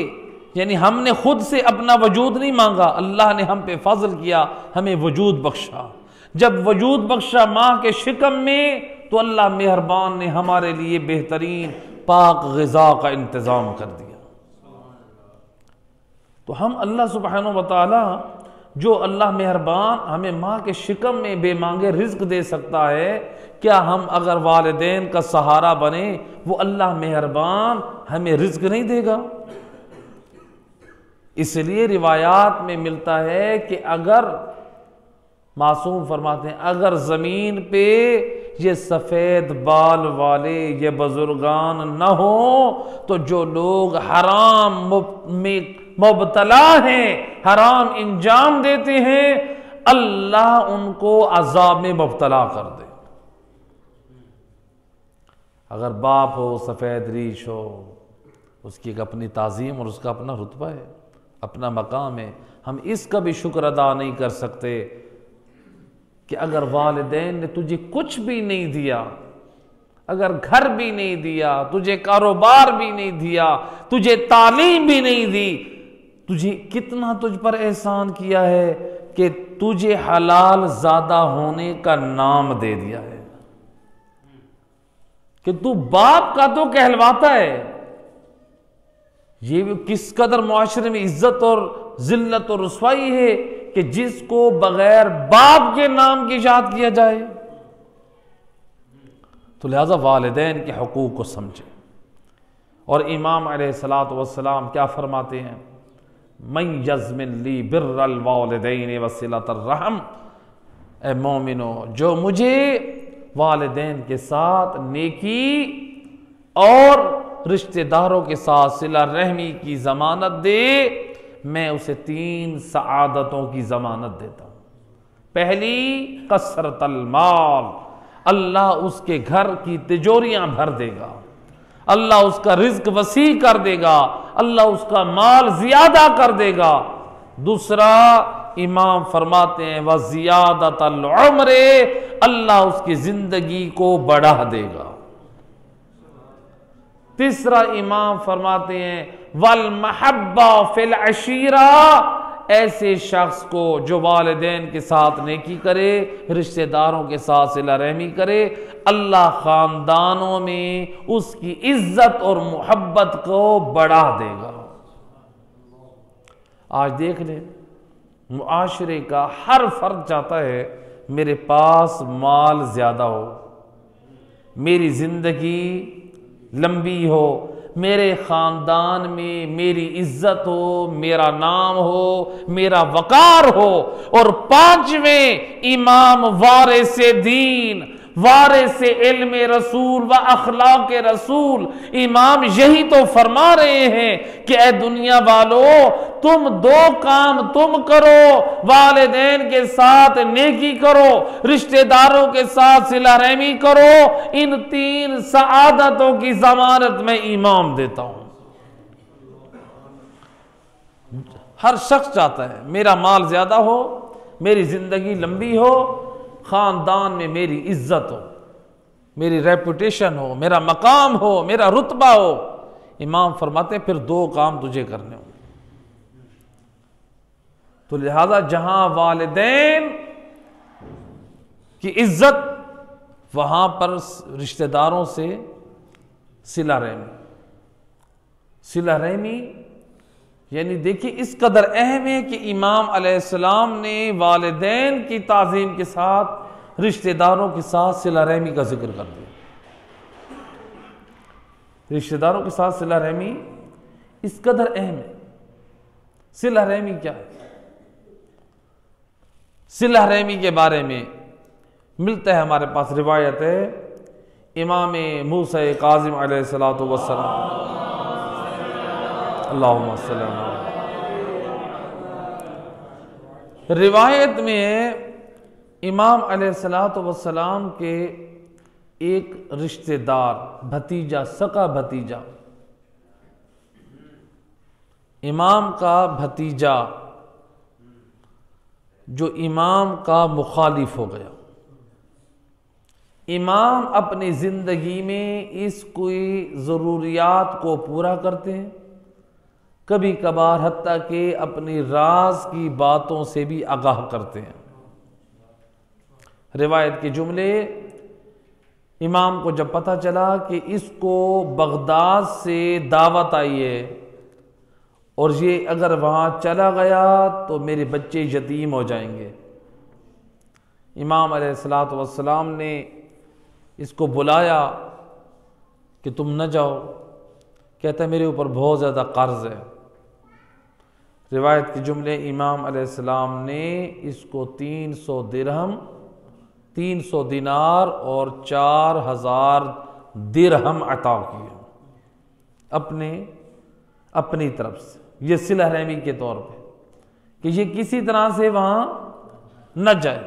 यानी हमने खुद से अपना वजूद नहीं मांगा, अल्लाह ने हम पे फजल किया, हमें वजूद बख्शा। जब वजूद बख्शा मां के शिकम में, तो अल्लाह मेहरबान ने हमारे लिए बेहतरीन पाक ग़िज़ा का इंतज़ाम कर दिया। तो हम अल्लाह सुब्हानहू व तआला, जो अल्लाह मेहरबान हमें माँ के शिकम में बेमांगे रिज्क दे सकता है, क्या हम अगर वालिदैन का सहारा बने, वो अल्लाह मेहरबान हमें रिज्क नहीं देगा? इसलिए रिवायात में मिलता है कि अगर मासूम फरमाते हैं, अगर ज़मीन पे ये सफ़ेद बाल वाले ये बुजुर्गान न हो, तो जो लोग हराम में मुबतला हैं, हराम इंजाम देते हैं, अल्लाह उनको अजाब में मुबतला कर दे। अगर बाप हो, सफ़ेद रीश हो, उसकी एक अपनी ताज़ीम और उसका अपना रुतबा है, अपना मकाम है। हम इसका भी शुक्र अदा नहीं कर सकते कि अगर वालिदैन ने तुझे कुछ भी नहीं दिया, अगर घर भी नहीं दिया, तुझे कारोबार भी नहीं दिया, तुझे तालीम भी नहीं दी, तुझे कितना तुझ पर एहसान किया है कि तुझे हलाल ज़्यादा होने का नाम दे दिया है, कि तू बाप का तो कहलवाता है। ये किस कदर मुआशरे में इज्जत और जिल्लत और रुसवाई है कि जिसको बगैर बाप के नाम की याद किया जाए। तो लिहाजा वालिदैन के हुकूक को समझे। और इमाम अलैहिस्सलातु वस्सलाम क्या फरमाते हैं, मन यज़मिन ली बिर्रल वालिदैन वसिलतर रहम, ए मोमिनो, जो मुझे वालिदैन के साथ नेकी और रिश्तेदारों के साथ सिला रहमी की जमानत दे, मैं उसे 3 सआदतों की जमानत देता हूं। पहली, कसरतल माल, अल्लाह उसके घर की तिजोरियां भर देगा, अल्लाह उसका रिज्क वसी कर देगा, अल्लाह उसका माल ज्यादा कर देगा। दूसरा, इमाम फरमाते हैं वह ज़ियादतल उम्र, अल्लाह उसकी जिंदगी को बढ़ा देगा। तीसरा, इमाम फरमाते हैं वल महब्बा फिल अशीरा, ऐसे शख्स को जो वालिदैन के साथ नेकी करे, रिश्तेदारों के साथ सिला रहमी करे, अल्लाह खानदानों में उसकी इज्जत और मोहब्बत को बढ़ा देगा। आज देख ले, मुआशरे का हर फर्द चाहता है मेरे पास माल ज्यादा हो, मेरी जिंदगी लंबी हो, मेरे खानदान में मेरी इज्जत हो, मेरा नाम हो, मेरा वकार हो। और 5वें इमाम वारिसे दीन, वारिसे इल्म रसूल व अखलाक रसूल, इमाम यही तो फरमा रहे हैं कि ए दुनिया वालों, तुम 2 काम तुम करो, वालिदैन के साथ नेकी करो, रिश्तेदारों के साथ सिला रहमी करो, इन 3 सआदतों की जमानत मैं इमाम देता हूं। हर शख्स चाहता है मेरा माल ज्यादा हो, मेरी जिंदगी लंबी हो, खानदान में मेरी इज्जत हो, मेरी रेपुटेशन हो, मेरा मकाम हो, मेरा रुतबा हो। इमाम फरमाते हैं फिर 2 काम तुझे करने होंगे। तो लिहाजा जहां वालिदैन की इज्जत, वहां पर रिश्तेदारों से सिला रहमी। सिला रहमी यानी देखिए इस कदर अहम है कि इमाम अलैहिस्सलाम ने वालिदैन की ताज़ीम के साथ रिश्तेदारों के साथ सिला रहमी का जिक्र कर दिया। रिश्तेदारों के साथ सिला रहमी इस कदर अहम है। सिला रहमी क्या है? सिला रहमी के बारे में मिलता है हमारे पास रिवायत है, इमाम मूसा काज़िम अलैहिस्सलातु वस्सलाम, अल्लाहुम्मा सल्ली अला, रिवायत में इमाम अलैहिस्सलातु वस्सलाम के एक रिश्तेदार, भतीजा, सका भतीजा, इमाम का भतीजा जो इमाम का मुखालिफ हो गया। इमाम अपनी जिंदगी में इस कोई ज़रूरियात को पूरा करते हैं, कभी कभार हत्ता के अपनी राज की बातों से भी आगाह करते हैं। रिवायत के जुमले, इमाम को जब पता चला कि इसको बगदाद से दावत आई है और ये अगर वहाँ चला गया तो मेरे बच्चे यतीम हो जाएंगे, इमाम अलैहिस्सलातु वस्सलाम ने इसको बुलाया कि तुम न जाओ। कहता है मेरे ऊपर बहुत ज़्यादा कर्ज है। रिवायत के जुमले, इमाम अलैहिस्सलाम ने इसको 300 दिरहम, 300 दिनार और 4000 दिरहम अता किए अपनी तरफ से, ये सिला रहमी के तौर पे, कि ये किसी तरह से वहाँ न जाए।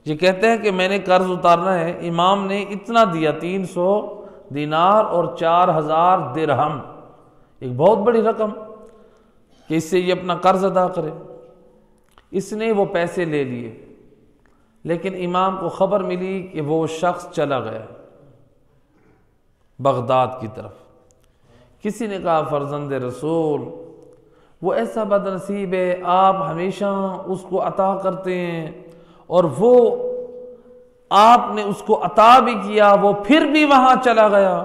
ये कहते हैं कि मैंने कर्ज उतारना है, इमाम ने इतना दिया, 300 दिनार और 4000 दिरहम, एक बहुत बड़ी रकम, कि इससे ये अपना कर्ज अदा करे। इसने वो पैसे ले लिए, लेकिन इमाम को खबर मिली कि वो शख्स चला गया बगदाद की तरफ। किसी ने कहा फर्जंद रसूल, वो ऐसा बदनसीब है, आप हमेशा उसको अता करते हैं और वो आपने उसको अता भी किया, वो फिर भी वहां चला गया।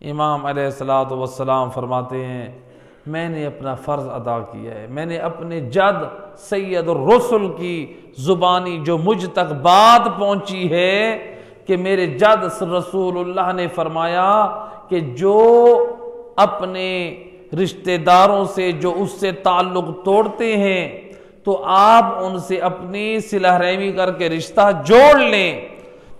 इमाम अलैहिस्सलातु वस्सलाम फरमाते हैं मैंने अपना फ़र्ज़ अदा किया है, मैंने अपने जद सैयदुर रसूल की ज़ुबानी जो मुझ तक बात पहुंची है कि मेरे जद रसूलुल्लाह ने फरमाया कि जो अपने रिश्तेदारों से जो उससे ताल्लुक़ तोड़ते हैं तो आप उनसे अपनी सिला रहमी करके रिश्ता जोड़ लें।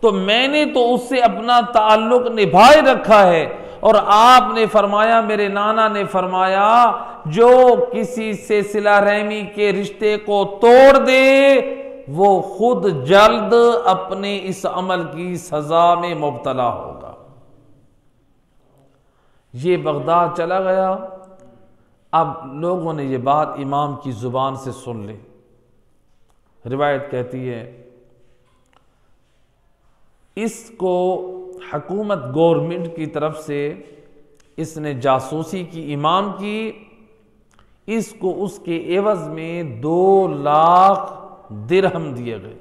तो मैंने तो उससे अपना ताल्लुक़ निभाए रखा है और आपने फरमाया, मेरे नाना ने फरमाया, जो किसी से सिला रहमी के रिश्ते को तोड़ दे वो खुद जल्द अपने इस अमल की सजा में मुब्तला होगा। ये बगदाद चला गया। अब लोगों ने ये बात इमाम की जुबान से सुन ली। रिवायत कहती है इसको हुकूमत गवर्नमेंट की तरफ से इसने जासूसी की इमाम की, इसको उसके एवज में 2 लाख दिरहम दिए गए।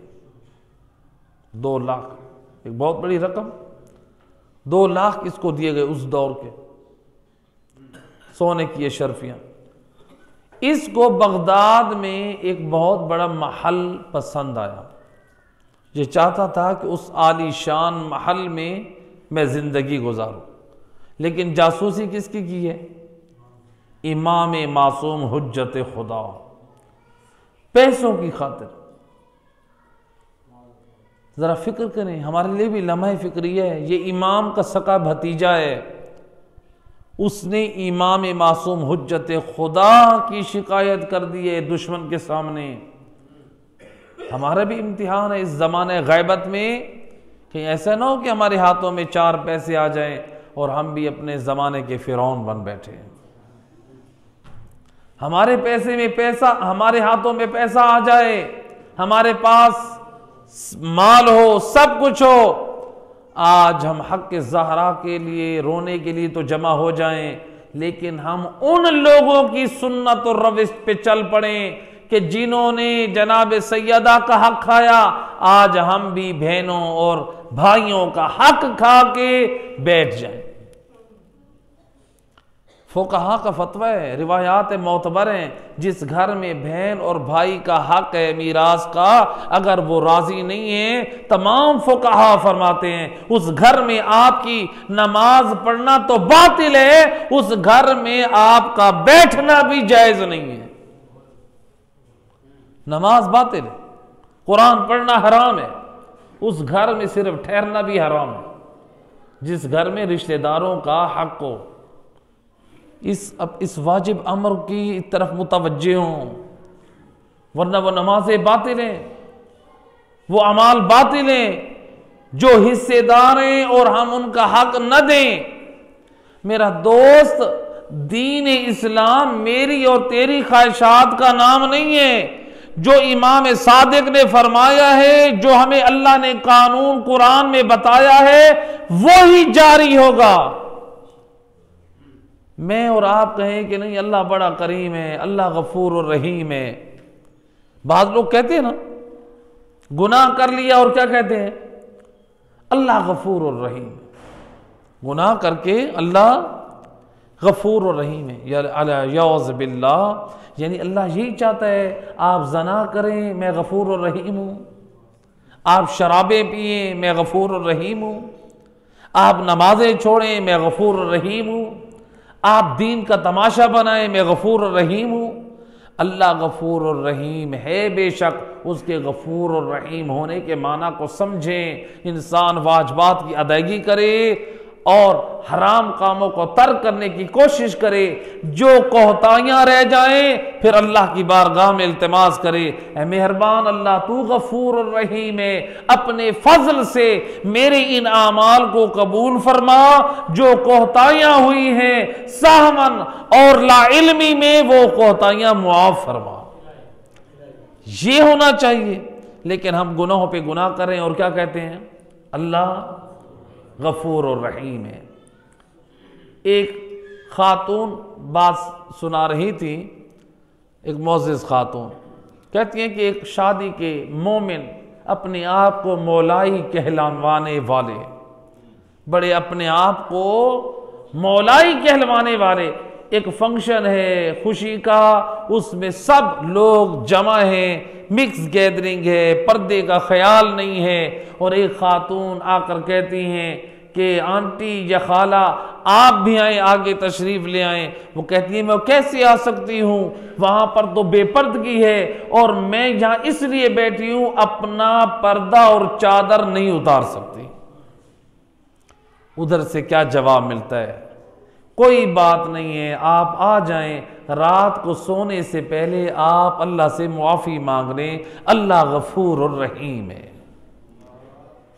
2 लाख, एक बहुत बड़ी रकम। 2 लाख इसको दिए गए उस दौर के सोने की अशरफियां। इसको बगदाद में एक बहुत बड़ा महल पसंद आया। ये चाहता था कि उस आलीशान महल में मैं जिंदगी गुजारूं, लेकिन जासूसी किसकी की है? इमाम मासूम हुज्जत खुदा। पैसों की खातिर। जरा फिक्र करें, हमारे लिए भी लम्हा फिक्रिया है। ये इमाम का सका भतीजा है, उसने इमाम मासूम हुज्जत खुदा की शिकायत कर दी है दुश्मन के सामने। हमारा भी इम्तिहान है इस ज़माने गैबत में, कहीं ऐसा ना हो कि हमारे हाथों में 4 पैसे आ जाएं और हम भी अपने ज़माने के फिरौन बन बैठे। हमारे पैसे में पैसा, हमारे हाथों में पैसा आ जाए, हमारे पास माल हो, सब कुछ हो, आज हम हक के ज़हरा के लिए रोने के लिए तो जमा हो जाएं, लेकिन हम उन लोगों की सुन्नत और रविश पे चल पड़े कि जिन्होंने जनाब सैयदा का हक खाया, आज हम भी बहनों और भाइयों का हक खा के बैठ जाएं। फुकहा का फतवा है, रिवायात मोतबर हैं, जिस घर में बहन और भाई का हक है मीरास का, अगर वो राजी नहीं है, तमाम फुकहा फरमाते हैं उस घर में आपकी नमाज पढ़ना तो बातिल है, उस घर में आपका बैठना भी जायज नहीं है। नमाज बातिल है, कुरान पढ़ना हराम है, उस घर में सिर्फ ठहरना भी हराम है। जिस घर में रिश्तेदारों का हक हो, इस वाजिब अमर की तरफ मुतवज्जे हों, वरना वो नमाजें बातिल हैं, वो अमाल बातिल हैं। जो हिस्सेदार हैं और हम उनका हक न दें। मेरा दोस्त, दीन इस्लाम मेरी और तेरी ख्वाहिशात का नाम नहीं है। जो इमाम सादिक ने फरमाया है, जो हमें अल्लाह ने कानून कुरान में बताया है, वो ही जारी होगा। मैं और आप कहें कि नहीं अल्लाह बड़ा करीम है, अल्लाह गफूर और रहीम है। बाद लोग कहते हैं ना, गुनाह कर लिया और क्या कहते हैं? अल्लाह गफूर और रहीम। गुनाह करके अल्लाह गफूर और रहीम है। यौज़ बिल्लाह, यानी अल्लाह यही चाहता है आप जना करें, मैं गफूर और रहीम हूं। आप शराबें पिए, मैं गफूर और रहीम हूं। आप नमाजें छोड़ें, मैं गफूर और रहीम हूं। आप दीन का तमाशा बनाए, मैं गफूर और रहीम हूं। अल्लाह गफूर और रहीम है बेशक, उसके गफूर और रहीम होने के माना को समझें। इंसान वाजिबात की अदायगी करे और हराम कामों को तर्क करने की कोशिश करे। जो कोताहियां रह जाएं, फिर अल्लाह की बारगाह में इल्तिमास करे, ऐ मेहरबान अल्लाह, तू गफूर और रहीम है, अपने फजल से मेरे इन आमाल को कबूल फरमा। जो कोताहियां हुई हैं सहमन और लाइल्मी में, वो कोताहियां मुआफ फरमा। ये होना चाहिए। लेकिन हम गुनाहों पे गुनाह करें और क्या कहते हैं? अल्लाह गफूर और रहीम है। एक खातून बात सुना रही थी, एक मोअज़्ज़िज़ खातून कहती हैं कि एक शादी के मोमिन अपने आप को मौलाई कहलवाने वाले, बड़े अपने आप को मौलाई कहलवाने वाले, एक फंक्शन है खुशी का, उसमें सब लोग जमा हैं, मिक्स गैदरिंग है, पर्दे का ख्याल नहीं है। और एक खातून आकर कहती हैं कि आंटी या खाला आप भी आए, आगे तशरीफ ले आए। वो कहती है मैं कैसे आ सकती हूँ, वहां पर तो बेपर्दगी है और मैं यहाँ इसलिए बैठी हूँ अपना पर्दा और चादर नहीं उतार सकती। उधर से क्या जवाब मिलता है? कोई बात नहीं है, आप आ जाएं, रात को सोने से पहले आप अल्लाह से मुआफ़ी मांग लें, अल्लाह गफूर और रहीम है।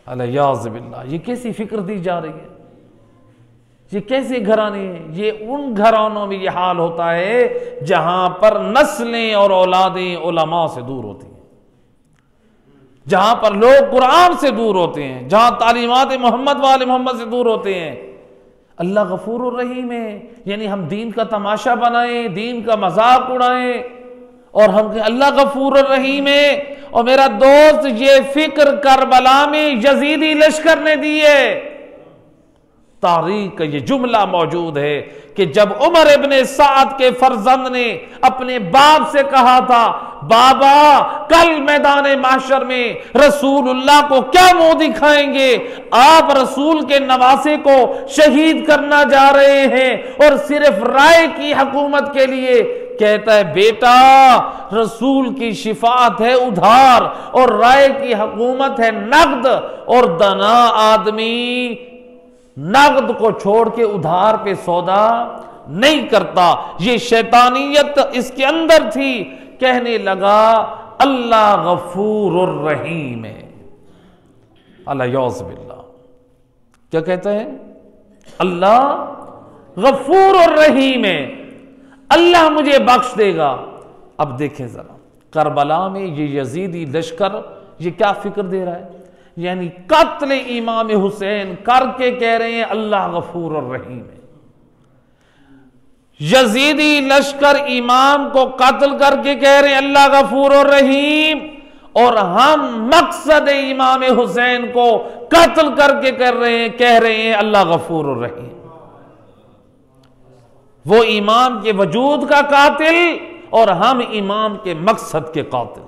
अलियाज़ बिल्लाह, ये कैसी फिक्र दी जा रही है, ये कैसे घराने हैं? ये उन घरानों में ये हाल होता है जहां पर नस्लें और औलादें उलमा से दूर होती हैं, जहां पर लोग कुरान से दूर होते हैं, जहां तालीमात मोहम्मद वाले मोहम्मद से दूर होते हैं। अल्लाह गफूर और रहीम है, यानी हम दीन का तमाशा बनाएं, दीन का मजाक उड़ाएं और हम कहें अल्लाह गफूर और रहीम है। और मेरा दोस्त, ये फिक्र करबला में यजीदी लश्कर ने दी है। तारीख का ये जुमला मौजूद है कि जब उमर इब्ने साद के फर्जंद ने अपने बाप से कहा था, बाबा कल मैदान माशर में रसूलुल्लाह को क्या मुंह दिखाएंगे, आप रसूल के नवासे को शहीद करना जा रहे हैं और सिर्फ राय की हुकूमत के लिए। कहता है, बेटा रसूल की शिफात है उधार और राय की हुकूमत है नकद, और दना आदमी नगद को छोड़ के उधार पे सौदा नहीं करता। ये शैतानियत इसके अंदर थी। कहने लगा अल्लाह गफूर और रहीम है। अलियाज़ बिल्लाह, क्या कहते हैं? अल्लाह गफूर और रहीम है, अल्लाह मुझे बख्श देगा। अब देखें जरा, करबला में ये यजीदी लश्कर ये क्या फिक्र दे रहा है, यानी कत्ल इमाम हुसैन करके कह रहे हैं अल्लाह गफूर और रहीम है। यजीदी लश्कर इमाम को कत्ल करके कह रहे हैं अल्लाह गफूर और रहीम, और हम मकसद इमाम हुसैन को कत्ल करके कह रहे हैं अल्लाह गफूर और रहीम। वो इमाम के वजूद का कातिल और हम इमाम के मकसद के कातिल।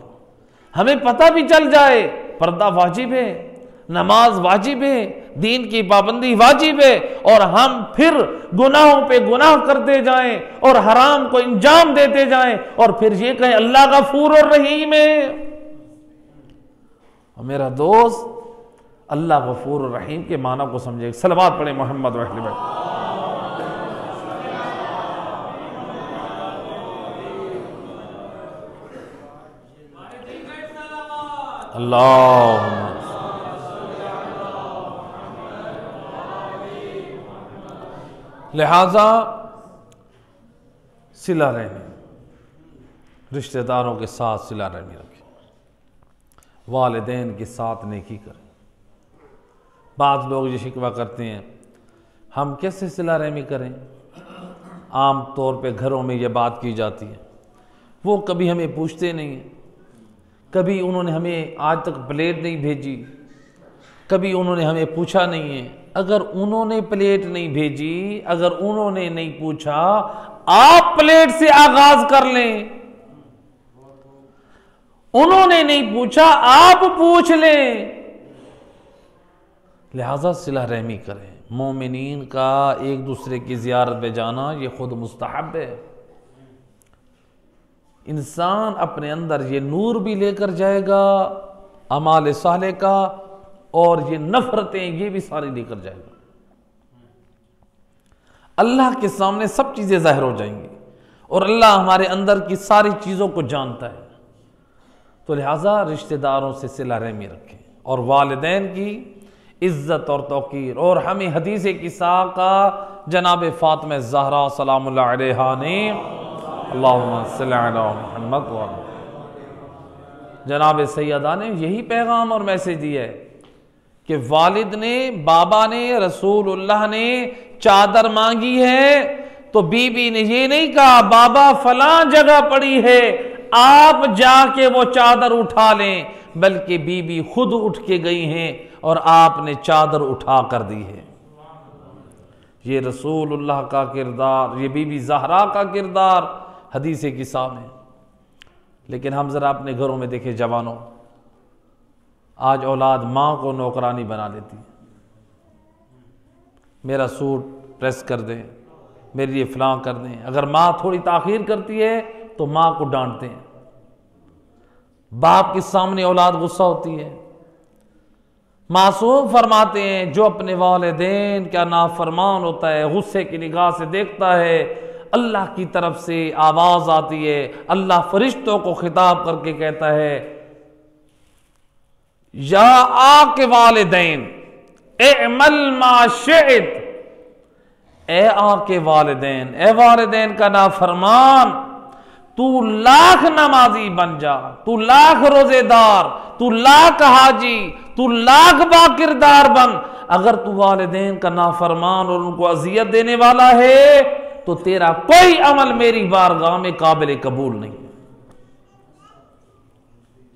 हमें पता भी चल जाए पर्दा वाजिब है, नमाज वाजिब है, दीन की पाबंदी वाजिब है, और हम फिर गुनाहों पे गुनाह करते जाएं और हराम को इंजाम देते जाएं और फिर ये कहें अल्लाह गफूर और रहीम है। और मेरा दोस्त, अल्लाह गफूर और रहीम के माना को समझे। सलवात पढ़े मोहम्मद वहली में। अल्लाह लिहाजा सिला रहमी, रिश्तेदारों के साथ सिला रहमी रखें, वालिदैन के साथ नेकी करें। बाद लोग ये शिकवा करते हैं हम कैसे सिला रहमी करें। आम तौर पे घरों में ये बात की जाती है, वो कभी हमें पूछते नहीं हैं, कभी उन्होंने हमें आज तक प्लेट नहीं भेजी, कभी उन्होंने हमें पूछा नहीं है। अगर उन्होंने प्लेट नहीं भेजी, अगर उन्होंने नहीं पूछा, आप प्लेट से आगाज कर लें। उन्होंने नहीं पूछा, आप पूछ लें। लिहाजा सिला रहमी करें। मोमिनीन का एक दूसरे की जियारत में जाना ये खुद मुस्तहब है। इंसान अपने अंदर ये नूर भी लेकर जाएगा अमाल साले का, और ये नफरतें ये भी सारी लेकर जाएगा। अल्लाह के सामने सब चीजें जाहिर हो जाएंगी और अल्लाह हमारे अंदर की सारी चीजों को जानता है। तो लिहाजा रिश्तेदारों से सिला रहमी रखें और वालिदैन की इज्जत और तौकीर। और हमें हदीस किस्सा का जनाब फातिमा ज़हरा सलामुल्लाह अलैहा ने, अल्लाहुम्मा सल्ली अला मुहम्मद व जनाब सैयदा ने यही पैगाम और मैसेज दिया है कि वालिद ने, बाबा ने, रसूलुल्लाह ने चादर मांगी है तो बीबी ने ये नहीं कहा बाबा फलां जगह पड़ी है आप जाके वो चादर उठा लें, बल्कि बीबी खुद उठ के गई हैं और आपने चादर उठा कर दी है। ये रसूलुल्लाह का किरदार, ये बीबी ज़हरा का किरदार हदीस किस्सा में। लेकिन हम जरा अपने घरों में देखें जवानों, आज औलाद माँ को नौकरानी बना देती। मेरा सूट प्रेस कर दें, मेरे लिए फलां कर दें। अगर माँ थोड़ी ताखीर करती है तो माँ को डांटते हैं। बाप के सामने औलाद गुस्सा होती है, मासूम फरमाते हैं जो अपने वालिदैन का नाफरमान होता है, गुस्से की निगाह से देखता है, अल्लाह की तरफ से आवाज आती है, अल्लाह फरिश्तों को खिताब करके कहता है, या आके वालिदैन एअमल मा शिअत, ए आके वालिदैन, ए वालिदैन का नाफरमान, तू लाख नमाजी बन जा, तू लाख रोजेदार, तू लाख हाजी, तू लाख बाकिरदार बन, अगर तू वालिदैन का नाफरमान और उनको अजियत देने वाला है तो तेरा कोई अमल मेरी बारगाह में काबिल कबूल नहीं।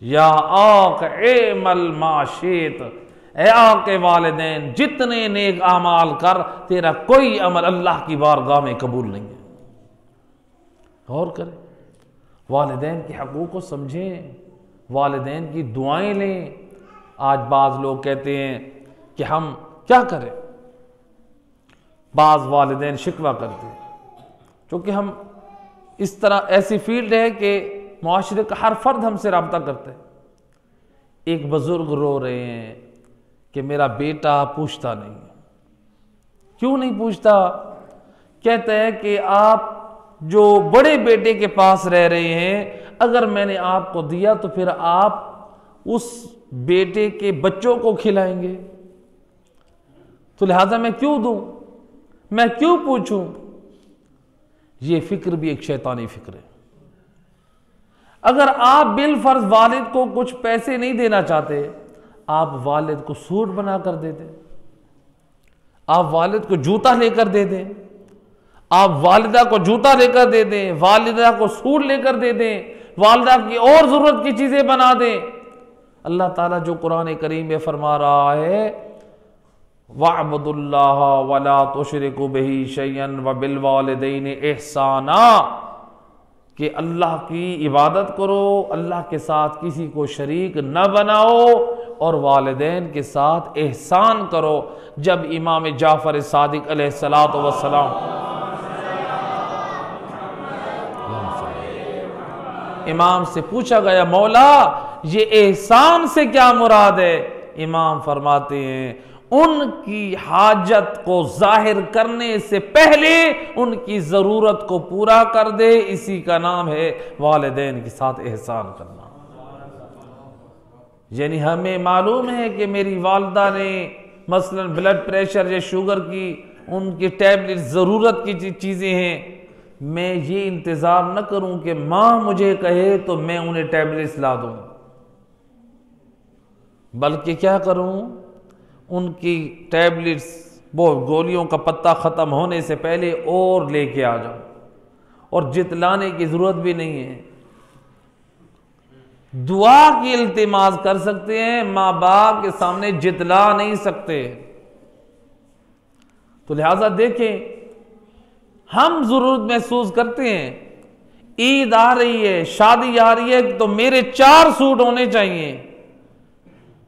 या आक एमल माशित, ए आके वालिदैन जितने नेक आमाल कर, तेरा कोई अमल अल्लाह की बारगाह में कबूल नहीं है। गौर करें, वालिदैन के हकूक़ को समझें, वालिदैन की दुआएं लें। आज बाज़ लोग कहते हैं कि हम क्या करें, बाज़ वालिदैन शिकवा करते हैं क्योंकि हम इस तरह ऐसी फील्ड है कि मुआशरे का हर फर्द हमसे रब्ता करता है। एक बुजुर्ग रो रहे हैं कि मेरा बेटा पूछता नहीं। क्यों नहीं पूछता? कहते हैं कि आप जो बड़े बेटे के पास रह रहे हैं, अगर मैंने आपको दिया तो फिर आप उस बेटे के बच्चों को खिलाएंगे, तो लिहाजा मैं क्यों दूं, मैं क्यों पूछूं। ये फिक्र भी एक शैतानी फिक्र है। अगर आप बिलफर्ज वालिद को कुछ पैसे नहीं देना चाहते, आप वालिद को सूट बना कर दे दें, आप वालिद को जूता लेकर दे दें, आप वालिदा को जूता लेकर दे दें, वालिदा को सूट लेकर दे दें, वालिदा की और जरूरत की चीजें बना दें। अल्लाह ताला जो कुरान करीम में फरमा रहा है, वअबुदुल्लाह वला तुशरिकु बिही शैअन व बिल वालिदैनि इहसाना, कि अल्लाह की इबादत करो, अल्लाह के साथ किसी को शरीक न बनाओ और वालिदैन के साथ एहसान करो। जब इमाम जाफर सादिक अलैहिस्सलातु वस्सलाम इमाम से पूछा गया, मौला ये एहसान से क्या मुराद है? इमाम फरमाते हैं, उनकी हाजत को जाहिर करने से पहले उनकी जरूरत को पूरा कर दे, इसी का नाम है वालिदैन के साथ एहसान करना। यानी हमें मालूम है कि मेरी वालिदा ने मसलन ब्लड प्रेशर या शुगर की उनकी टैबलेट जरूरत की चीजें हैं, मैं ये इंतजार न करूं कि मां मुझे कहे तो मैं उन्हें टैबलेट्स ला दूं, बल्कि क्या करूं, उनकी टैबलेट्स, वो गोलियों का पत्ता खत्म होने से पहले और लेके आ जाऊं, और जितलाने की जरूरत भी नहीं है। दुआ की इल्तिमास कर सकते हैं, माँ बाप के सामने जितला नहीं सकते। तो लिहाजा देखें, हम जरूरत महसूस करते हैं, ईद आ रही है, शादी आ रही है, तो मेरे 4 सूट होने चाहिए।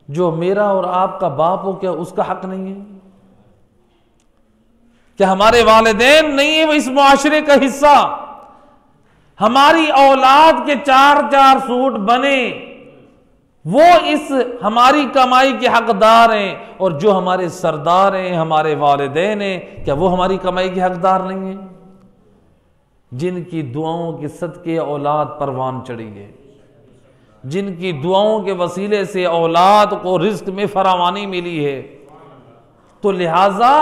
जो मेरा और आपका बाप हो, क्या उसका हक नहीं है? क्या हमारे वालिदैन नहीं है वो इस मुआशरे का हिस्सा? हमारी औलाद के 4-4 सूट बने, वो इस हमारी कमाई के हकदार हैं, और जो हमारे सरदार हैं, हमारे वालिदैन हैं, क्या वो हमारी कमाई के हकदार नहीं हैं? जिनकी दुआओं के सदके औलाद परवान चढ़ी है, जिनकी दुआओं के वसीले से औलाद को रिज्क में फरावानी मिली है, तो लिहाजा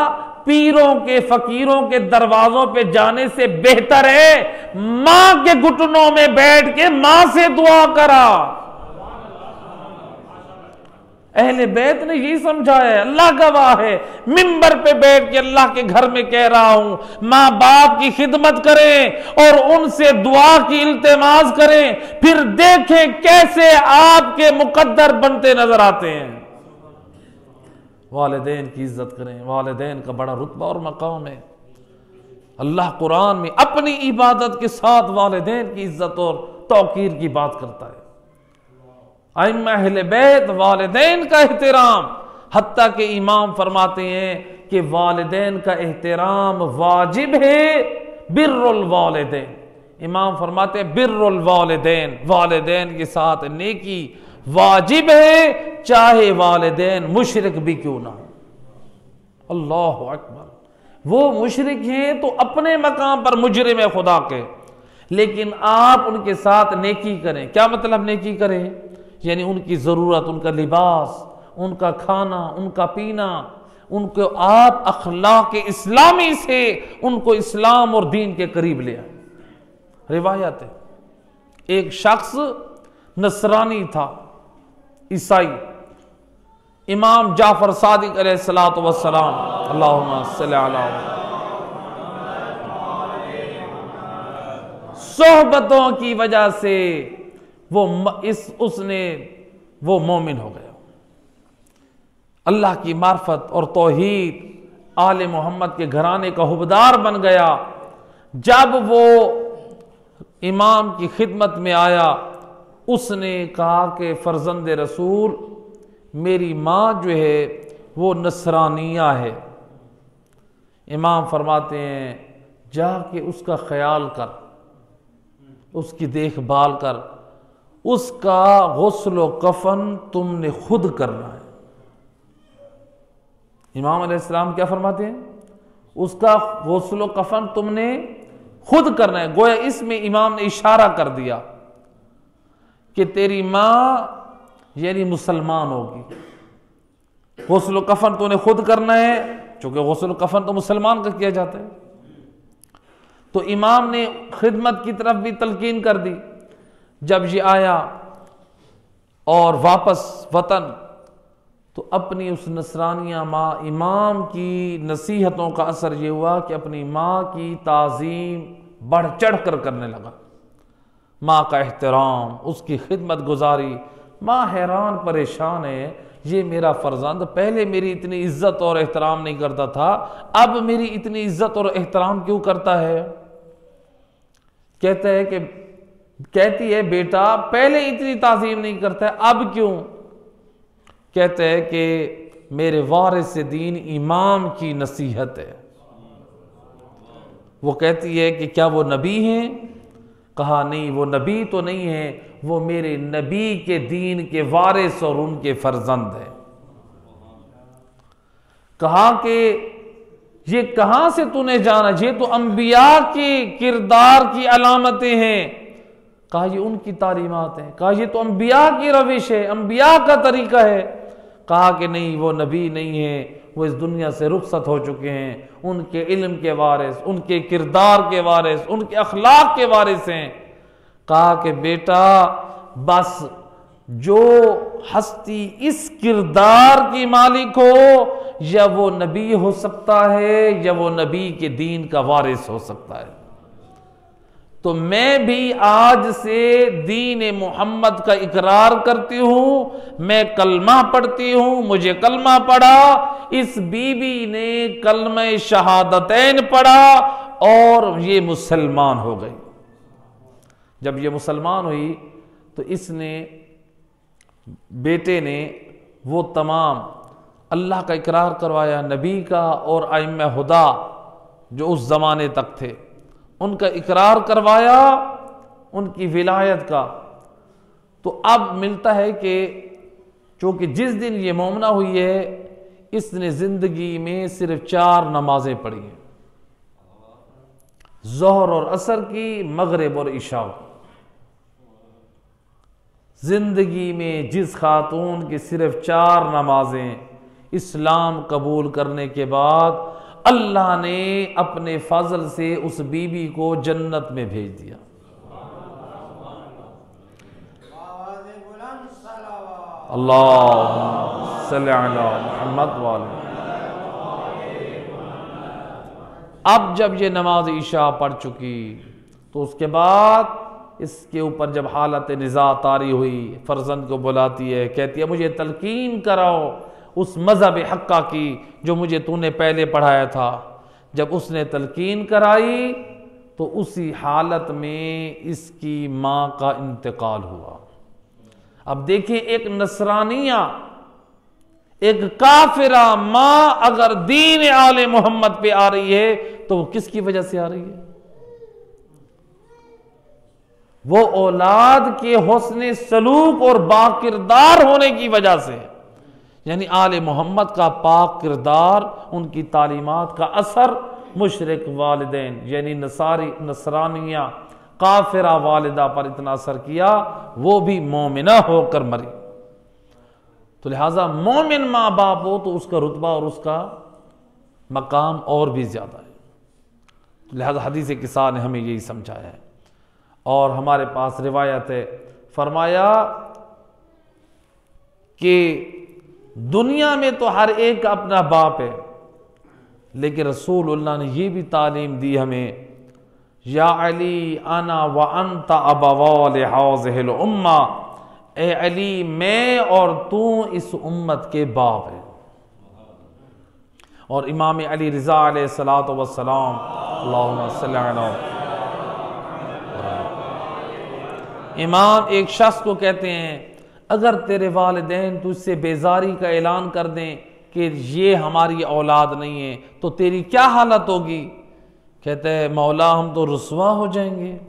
पीरों के फकीरों के दरवाजों पे जाने से बेहतर है मां के घुटनों में बैठ के मां से दुआ करा। अहले बैत ने यही समझाया है, अल्लाह गवाह है, मिंबर पे बैठ के अल्लाह के घर में कह रहा हूं, माँ बाप की खिदमत करें और उनसे दुआ की इल्तिमास करें, फिर देखें कैसे आपके मुकद्दर बनते नजर आते हैं। वालिदैन की इज्जत करें, वालिदैन का बड़ा रुतबा और मकाम है। अल्लाह कुरान में अपनी इबादत के साथ वालिदैन की इज्जत और तौकीर की बात करता है। अइम्मा अहले बैत वालिदैन का एहतराम, हत्ता के इमाम फरमाते हैं कि वालिदैन का एहतराम वाजिब है, बिर्रुल वालिदैन। इमाम फरमाते हैं बिर्रुल वालिदैन, वालिदैन के साथ नेकी वाजिब है, चाहे वालिदैन मुशरिक भी क्यों ना हो। अल्लाहु अकबर। वो मुशरिक हैं तो अपने मकाम पर मुजरिम है खुदा के, लेकिन आप उनके साथ नेकी करें। क्या मतलब नेकी करें? यानी उनकी ज़रूरत, उनका लिबास, उनका खाना, उनका पीना, उनको आप अखलाक इस्लामी से उनको इस्लाम और दीन के करीब ले आए। रिवायत है, एक शख्स नसरानी था, ईसाई, इमाम जाफर सादिक अलैहिस्सलातु वस्सलाम, अल्लाहुम्मा सल्ली अला, सोहबतों की वजह से वो मोमिन हो गया। अल्लाह की मार्फत और तौहीद, आले मोहम्मद के घराने का हुबदार बन गया। जब वो इमाम की खिदमत में आया, उसने कहा कि फर्जंद रसूल, मेरी माँ जो है वो नसरानिया है। इमाम फरमाते हैं, जाके उसका ख्याल कर, उसकी देखभाल कर, उसका गुस्ल व कफन तुमने खुद करना है। इमाम अलैहिस्सलाम क्या फरमाते हैं? उसका गुस्ल व कफन तुमने खुद करना है। गोया इसमें इमाम ने इशारा कर दिया कि तेरी माँ यानी मुसलमान होगी, गुस्ल व कफन तूने खुद करना है, चूंकि गुस्ल व कफन तो मुसलमान का किया जाता है। तो इमाम ने खिदमत की तरफ भी तलकीन कर दी। जब ये आया और वापस वतन, तो अपनी उस नसरानिया माँ, इमाम की नसीहतों का असर ये हुआ कि अपनी माँ की ताज़ीम बढ़ चढ़ कर करने लगा, माँ का एहतराम, उसकी खिदमत गुजारी। माँ हैरान परेशान है, ये मेरा फर्जंद पहले मेरी इतनी इज्जत और एहतराम नहीं करता था, अब मेरी इतनी इज्जत और एहतराम क्यों करता है? कहती है बेटा पहले इतनी ताज़ीम नहीं करता है, अब क्यों? कहते हैं कि मेरे वारिस दीन इमाम की नसीहत है। वो कहती है कि क्या वो नबी हैं? कहा नहीं, वो नबी तो नहीं है, वो मेरे नबी के दीन के वारिस और उनके फर्जंद है। कहा कि ये कहां से तूने जाना? ये तो अंबिया के किरदार की अलामतें हैं। कहा ये उनकी तालीमात हैं। कहा ये तो अंबिया की रविश है, अंबिया का तरीका है। कहा कि नहीं, वो नबी नहीं है, वो इस दुनिया से रुखसत हो चुके हैं, उनके इल्म के वारिस, उनके किरदार के वारिस, उनके अखलाक के वारिस हैं। कहा कि बेटा बस जो हस्ती इस किरदार की मालिक हो, या वो नबी हो सकता है या वो नबी के दीन का वारिस हो सकता है। तो मैं भी आज से दीन मोहम्मद का इकरार करती हूं, मैं कलमा पढ़ती हूं, मुझे कलमा पढ़ा, इस बीबी ने कलमा शहादतैन पढ़ा और ये मुसलमान हो गई। जब ये मुसलमान हुई तो इसने, बेटे ने वो तमाम अल्लाह का इकरार करवाया, नबी का और आइम्मा हुदा जो उस ज़माने तक थे उनका इकरार करवाया, उनकी विलायत का। तो अब मिलता है कि चूंकि जिस दिन ये मोमना हुई है, इसने ज़िंदगी में सिर्फ 4 नमाजें पढ़ी हैं, ज़ोहर और असर की, मगरिब और इशा की। जिंदगी में जिस खातून की सिर्फ 4 नमाजें, इस्लाम कबूल करने के बाद अल्लाह ने अपने फजल से उस बीबी को जन्नत में भेज दिया। अल्लाह सल्ली अला मुहम्मद वाले। अब जब ये नमाज ईशा पढ़ चुकी तो उसके बाद इसके ऊपर जब हालत निज़ा तारी हुई, फर्जंद को बुलाती है, कहती है मुझे तलकीन कराओ उस मज़हब हक्का की जो मुझे तूने पहले पढ़ाया था। जब उसने तलकीन कराई तो उसी हालत में इसकी माँ का इंतकाल हुआ। अब देखिए, एक नसरानिया, एक काफिरा माँ अगर दीन आले मोहम्मद पे आ रही है तो वो किसकी वजह से आ रही है? वो औलाद के हुस्न सलूक और बाकिरदार होने की वजह से। यानी आले मोहम्मद का पाक किरदार, उनकी तालीमात का असर मुशरिक वालिदैन यानी नसरानिया काफिरा वालिदा पर इतना असर किया, वो भी मोमिना होकर मरी। तो लिहाजा मोमिन माँ बाप हो तो उसका रुतबा और उसका मकाम और भी ज़्यादा है। तो लिहाजा हदीस किसा ने हमें यही समझाया है। और हमारे पास रिवायत है, फरमाया कि दुनिया में तो हर एक का अपना बाप है, लेकिन रसूलुल्लाह ने यह भी तालीम दी हमें, या अली अना व अंता अबवा लिहाज़िहिल उम्मा, ए अली मैं और तू इस उम्मत के बाप है। और इमाम अली रिज़ा अलैहिस्सलातु वस्सलाम, अल्लाहुम्मा सल्लि अला, इमाम एक शख्स को कहते हैं, अगर तेरे वालिदैन तुझसे बेजारी का ऐलान कर दें कि ये हमारी औलाद नहीं है तो तेरी क्या हालत होगी? कहते हैं, मौला हम तो रुस्वा हो जाएंगे।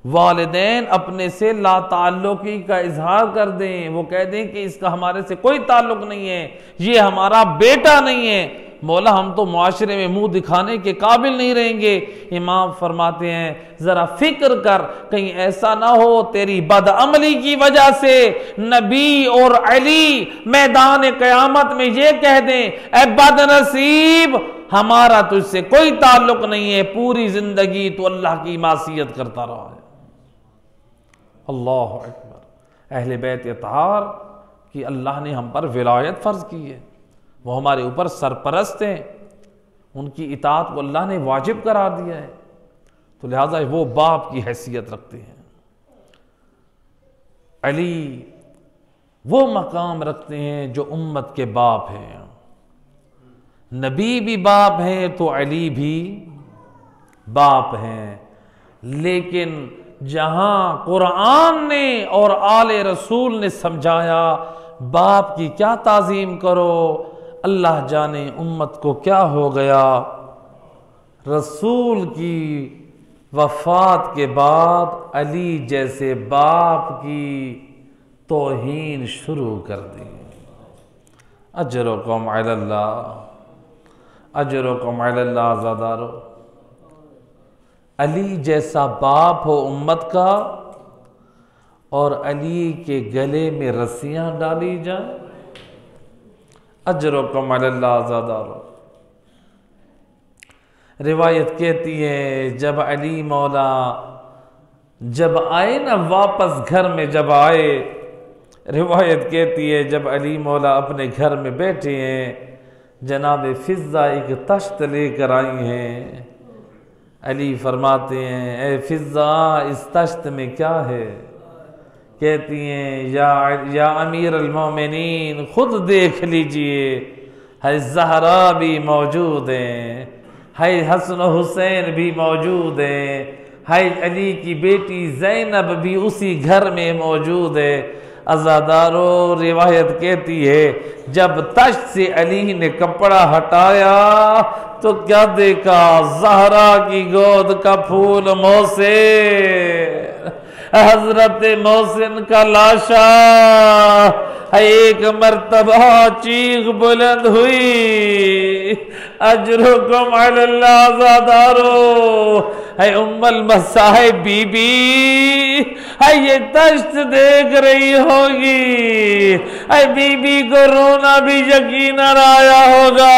वालिदैन अपने से ला ताल्लुकी का इजहार कर दें, वो कह दें कि इसका हमारे से कोई ताल्लुक नहीं है, ये हमारा बेटा नहीं है, मौला हम तो मुआशरे में मुंह दिखाने के काबिल नहीं रहेंगे। इमाम फरमाते हैं, जरा फिक्र कर, कहीं ऐसा ना हो तेरी बदअमली की वजह से नबी और अली मैदान क़यामत में ये कह दें, ए बदनसीब हमारा तुझसे कोई ताल्लुक नहीं है, पूरी जिंदगी तो अल्लाह की मासियत करता रहा है। अल्लाह अकबर। अहले बैत अतहार कि अल्लाह ने हम पर विलायत फर्ज की है, वो हमारे ऊपर सरपरस्त हैं, उनकी इताअत को अल्लाह ने वाजिब करार दिया है, तो लिहाजा वो बाप की हैसियत रखते हैं। अली वो मकाम रखते हैं जो उम्मत के बाप हैं। नबी भी बाप हैं तो अली भी बाप हैं। लेकिन जहां कुरान ने और आले रसूल ने समझाया बाप की क्या ताजीम करो, अल्लाह जाने उम्मत को क्या हो गया। रसूल की वफात के बाद अली जैसे बाप की तौहीन शुरू कर दी। अजरुकुम अलल्लाह, अजरुकुम अलल्लाह ज़ादारो। अली जैसा बाप हो उम्मत का और अली के गले में रस्सियां डाली जाए, अजरुकुम अलल्लाह ज़ादारो। रिवायत कहती है जब अली मौला जब आए ना वापस घर में जब आए, रिवायत कहती है जब अली मौला अपने घर में बैठे हैं, जनाब फिज़ा एक तश्त लेकर आई हैं। अली फरमाते हैं, ए फिज़ा इस तश्त में क्या है? कहती हैं, या अमीर अल-मोमिनीन खुद देख लीजिए, है ज़हरा भी मौजूद हैं, है हसन हुसैन भी मौजूद हैं, है अली की बेटी ज़ैनब भी उसी घर में मौजूद है। अज़ादारो रिवायत कहती है जब तश्त से अली ने कपड़ा हटाया तो क्या देखा, ज़हरा की गोद का फूल मोसे, हजरत मोहसिन का लाशा। एक मर्तबा चीख बुलंद हुई, अजरुकुम अलल्लाह ज़ादारो, है उम्मुल मसाहिब बीबी, है ये तश्त देख रही होगी, है बीबी को रोना भी यकीन आया होगा।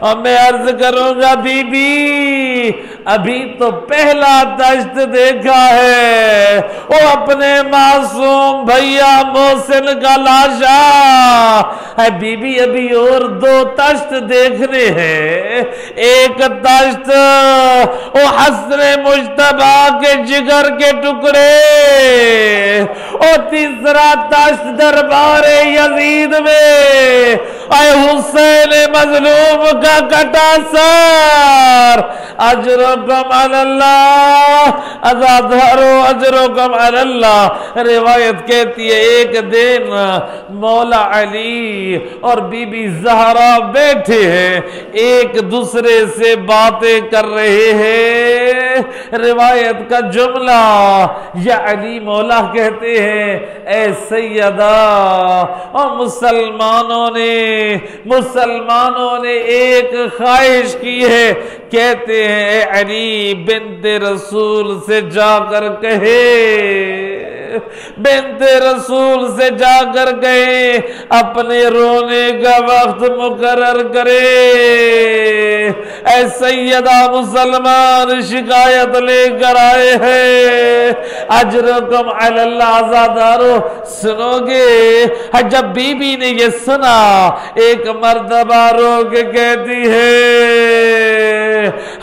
और मैं अर्ज करूंगा बीबी, अभी तो पहला तश्त देखा है, वो अपने मासूम भैया मोहसिन का लाशा है। बीबी अभी और दो तश्त देखने हैं, एक तश्त वो हस्ने मुश्तबा के जिगर के टुकड़े, और तीसरा तश्त दरबार यजीद में अय हुसैन मजलूम का कटा सर, अजरुकुम अलल्लाह, अज़ादारो अजरुकुम अलल्लाह। रिवायत कहती है एक दिन मौला अली और बीबी ज़हरा बैठे हैं, एक दूसरे से बातें कर रहे हैं। रिवायत का जुमला, या अली मौला कहते हैं, ए सैयदा, और मुसलमानों ने एक ख्वाहिश की है, कहते हैं ए अली बिन्ते रसूल से जाकर कहे, बिन्ते रसूल से जाकर कहे अपने रोने का वक्त मुकर्रर करे। ऐ सैयदा मुसलमान शिकायत लेकर आए हैं, अजरुकुम अलल्लाह। आज़ादारो सुनोगे? जब बीबी ने ये सुना, एक मर्तबा रो के कहती है,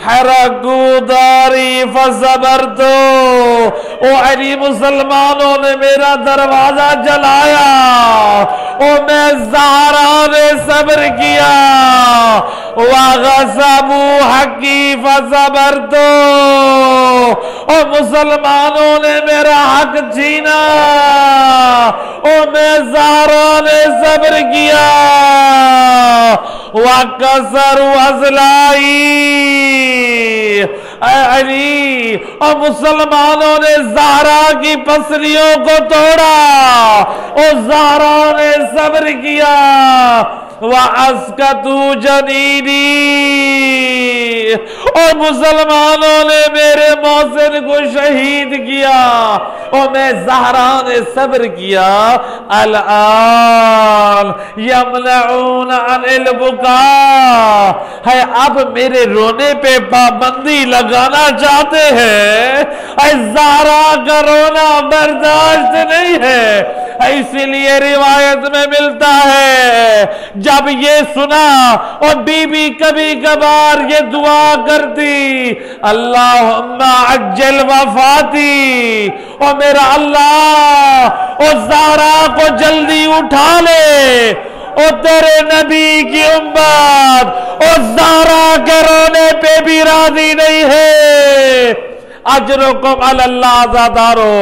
हरकू दारी फसबर तो, ओ अली मुसलमानों ने मेरा दरवाजा जलाया, ओ मैं ज़हरा ने सब्र किया, वागसबू हकी फसबर तो, ओ मुसलमानों ने मेरा हक छीना, ओ मैं ज़हरा ने सब्र किया, वाकसर अज़लाई, अली और मुसलमानों ने ज़हरा की पसलियों को तोड़ा, और ज़हरा ने सब्र किया, वअस्कतू जनीनी, और मुसलमानों ने मेरे मोहसिन को शहीद किया, और मैं ज़हरा ने सब्र किया। अल-आन यमनऊन अनिल बुका, है अब मेरे रोने पे पाबंदी लगाना चाहते हैं, ज़हरा का रोना बर्दाश्त नहीं है। इसीलिए रिवायत में मिलता है, जब ये सुना और बीबी कभी कभार ये दुआ करती, अल्लाहुम्मा अज्जल वफाती, और मेरा अल्लाह और ज़हरा को जल्दी उठा ले, और तेरे नबी की उम्मत और ज़हरा के रोने पे भी राजी नहीं है। अजरुकुम अलल्लाह, आज़ादारो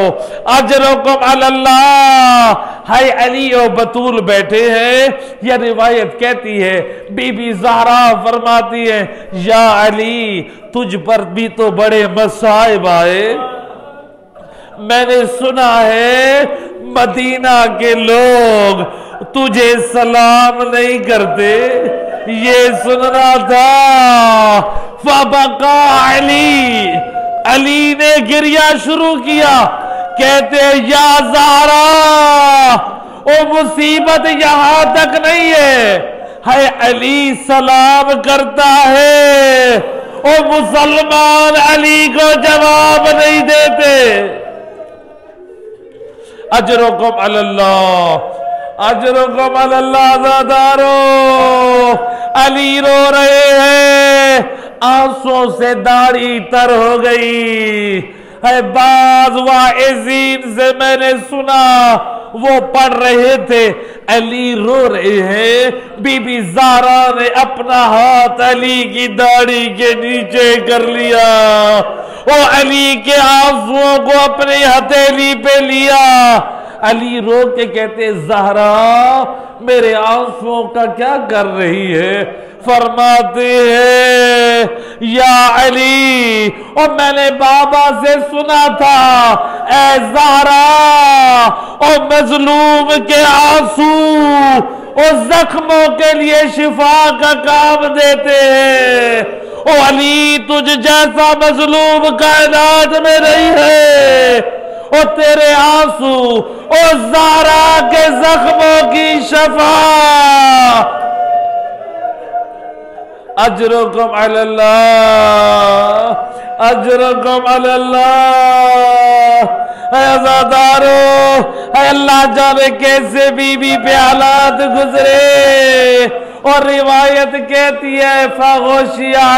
अजरुकुम अलल्लाह। हाय अली और बतूल बैठे हैं। यह रिवायत कहती है, बीबी ज़हरा फरमाती है, या अली तुझ पर भी तो बड़े मसाइब आए। मैंने सुना है मदीना के लोग तुझे सलाम नहीं करते, ये सुनना था। फबका अली ने गिरिया शुरू किया, कहते या ज़हरा, ओ मुसीबत यहां तक नहीं है अली सलाम करता है, ओ मुसलमान अली को जवाब नहीं देते। अजरुकुम अलल्लाह, अजरुकुम अलल्लाह। आज़ादारो अली रो रहे हैं, आंसुओं से दाढ़ी तर हो गई है। बाज वाइज़ीन से मैंने सुना, वो पढ़ रहे थे, अली रो रहे हैं। बीबी ज़हरा ने अपना हाथ अली की दाढ़ी के नीचे कर लिया, वो अली के आंसुओं को अपनी हथेली पे लिया। अली रो के कहते, ज़हरा मेरे आंसुओं का क्या कर रही है? फरमाते हैं, या अली, और मैंने बाबा से सुना था, ए ज़हरा, और मजलूम के आंसू और जख्मों के लिए शिफा का काम देते हैं। ओ अली, तुझ जैसा मजलूम कायनात में नहीं है, और तेरे आंसू और ज़हरा के जख्मों की शफा। अजरुकुम अलल्लाह, अजरुकुम अलल्लाह। आज़ादारो, अल्लाह जाने कैसे बीबी पे हालात गुजरे। और रिवायत कहती है फगोशिया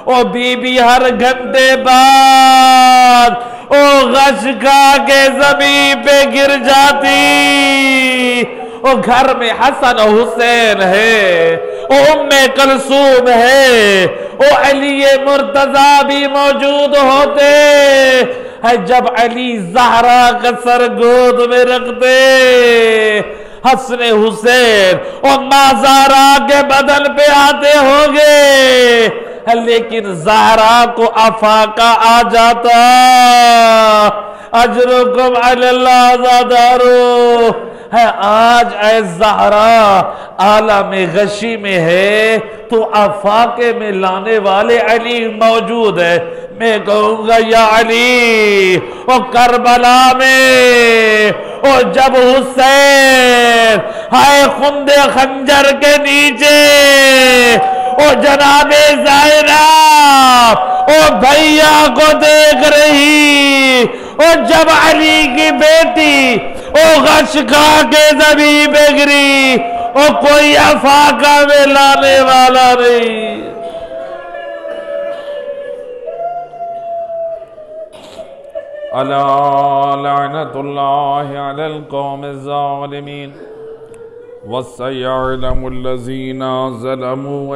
ओ बीबी हर घंटे बाद ओ गश खा के जमीन पे गिर जाती। ओ घर में हसन हुसैन है, ओ उम्मे कलसूम है, ओ अली मुर्तजा भी मौजूद होते है। जब अली ज़हरा का सर गोद में रखते हसन हुसैन और माज़ारा के बदन पे आते होंगे, लेकिन ज़हरा को अफाका आ जाता। अजरुकुम अल्लाह ज़ादारो है। आज ऐ ज़हरा आलम गशी में है तो अफाके में लाने वाले अली मौजूद है। मैं कहूंगा या अली ओ करबला में ओ जब हुसैन हाय खुंदे खंजर के नीचे ओ जनाबे ज़ैनब ओ भैया को देख रही, ओ जब अली की बेटी ओ गश खा के ज़मीन पे गिरी, ओ कोई अफाका में लाने वाला नहीं। अला लअनतुल्लाहि अलल कौमिज़ ज़ालिमीन वसयअलमुल लज़ीना ज़लमू।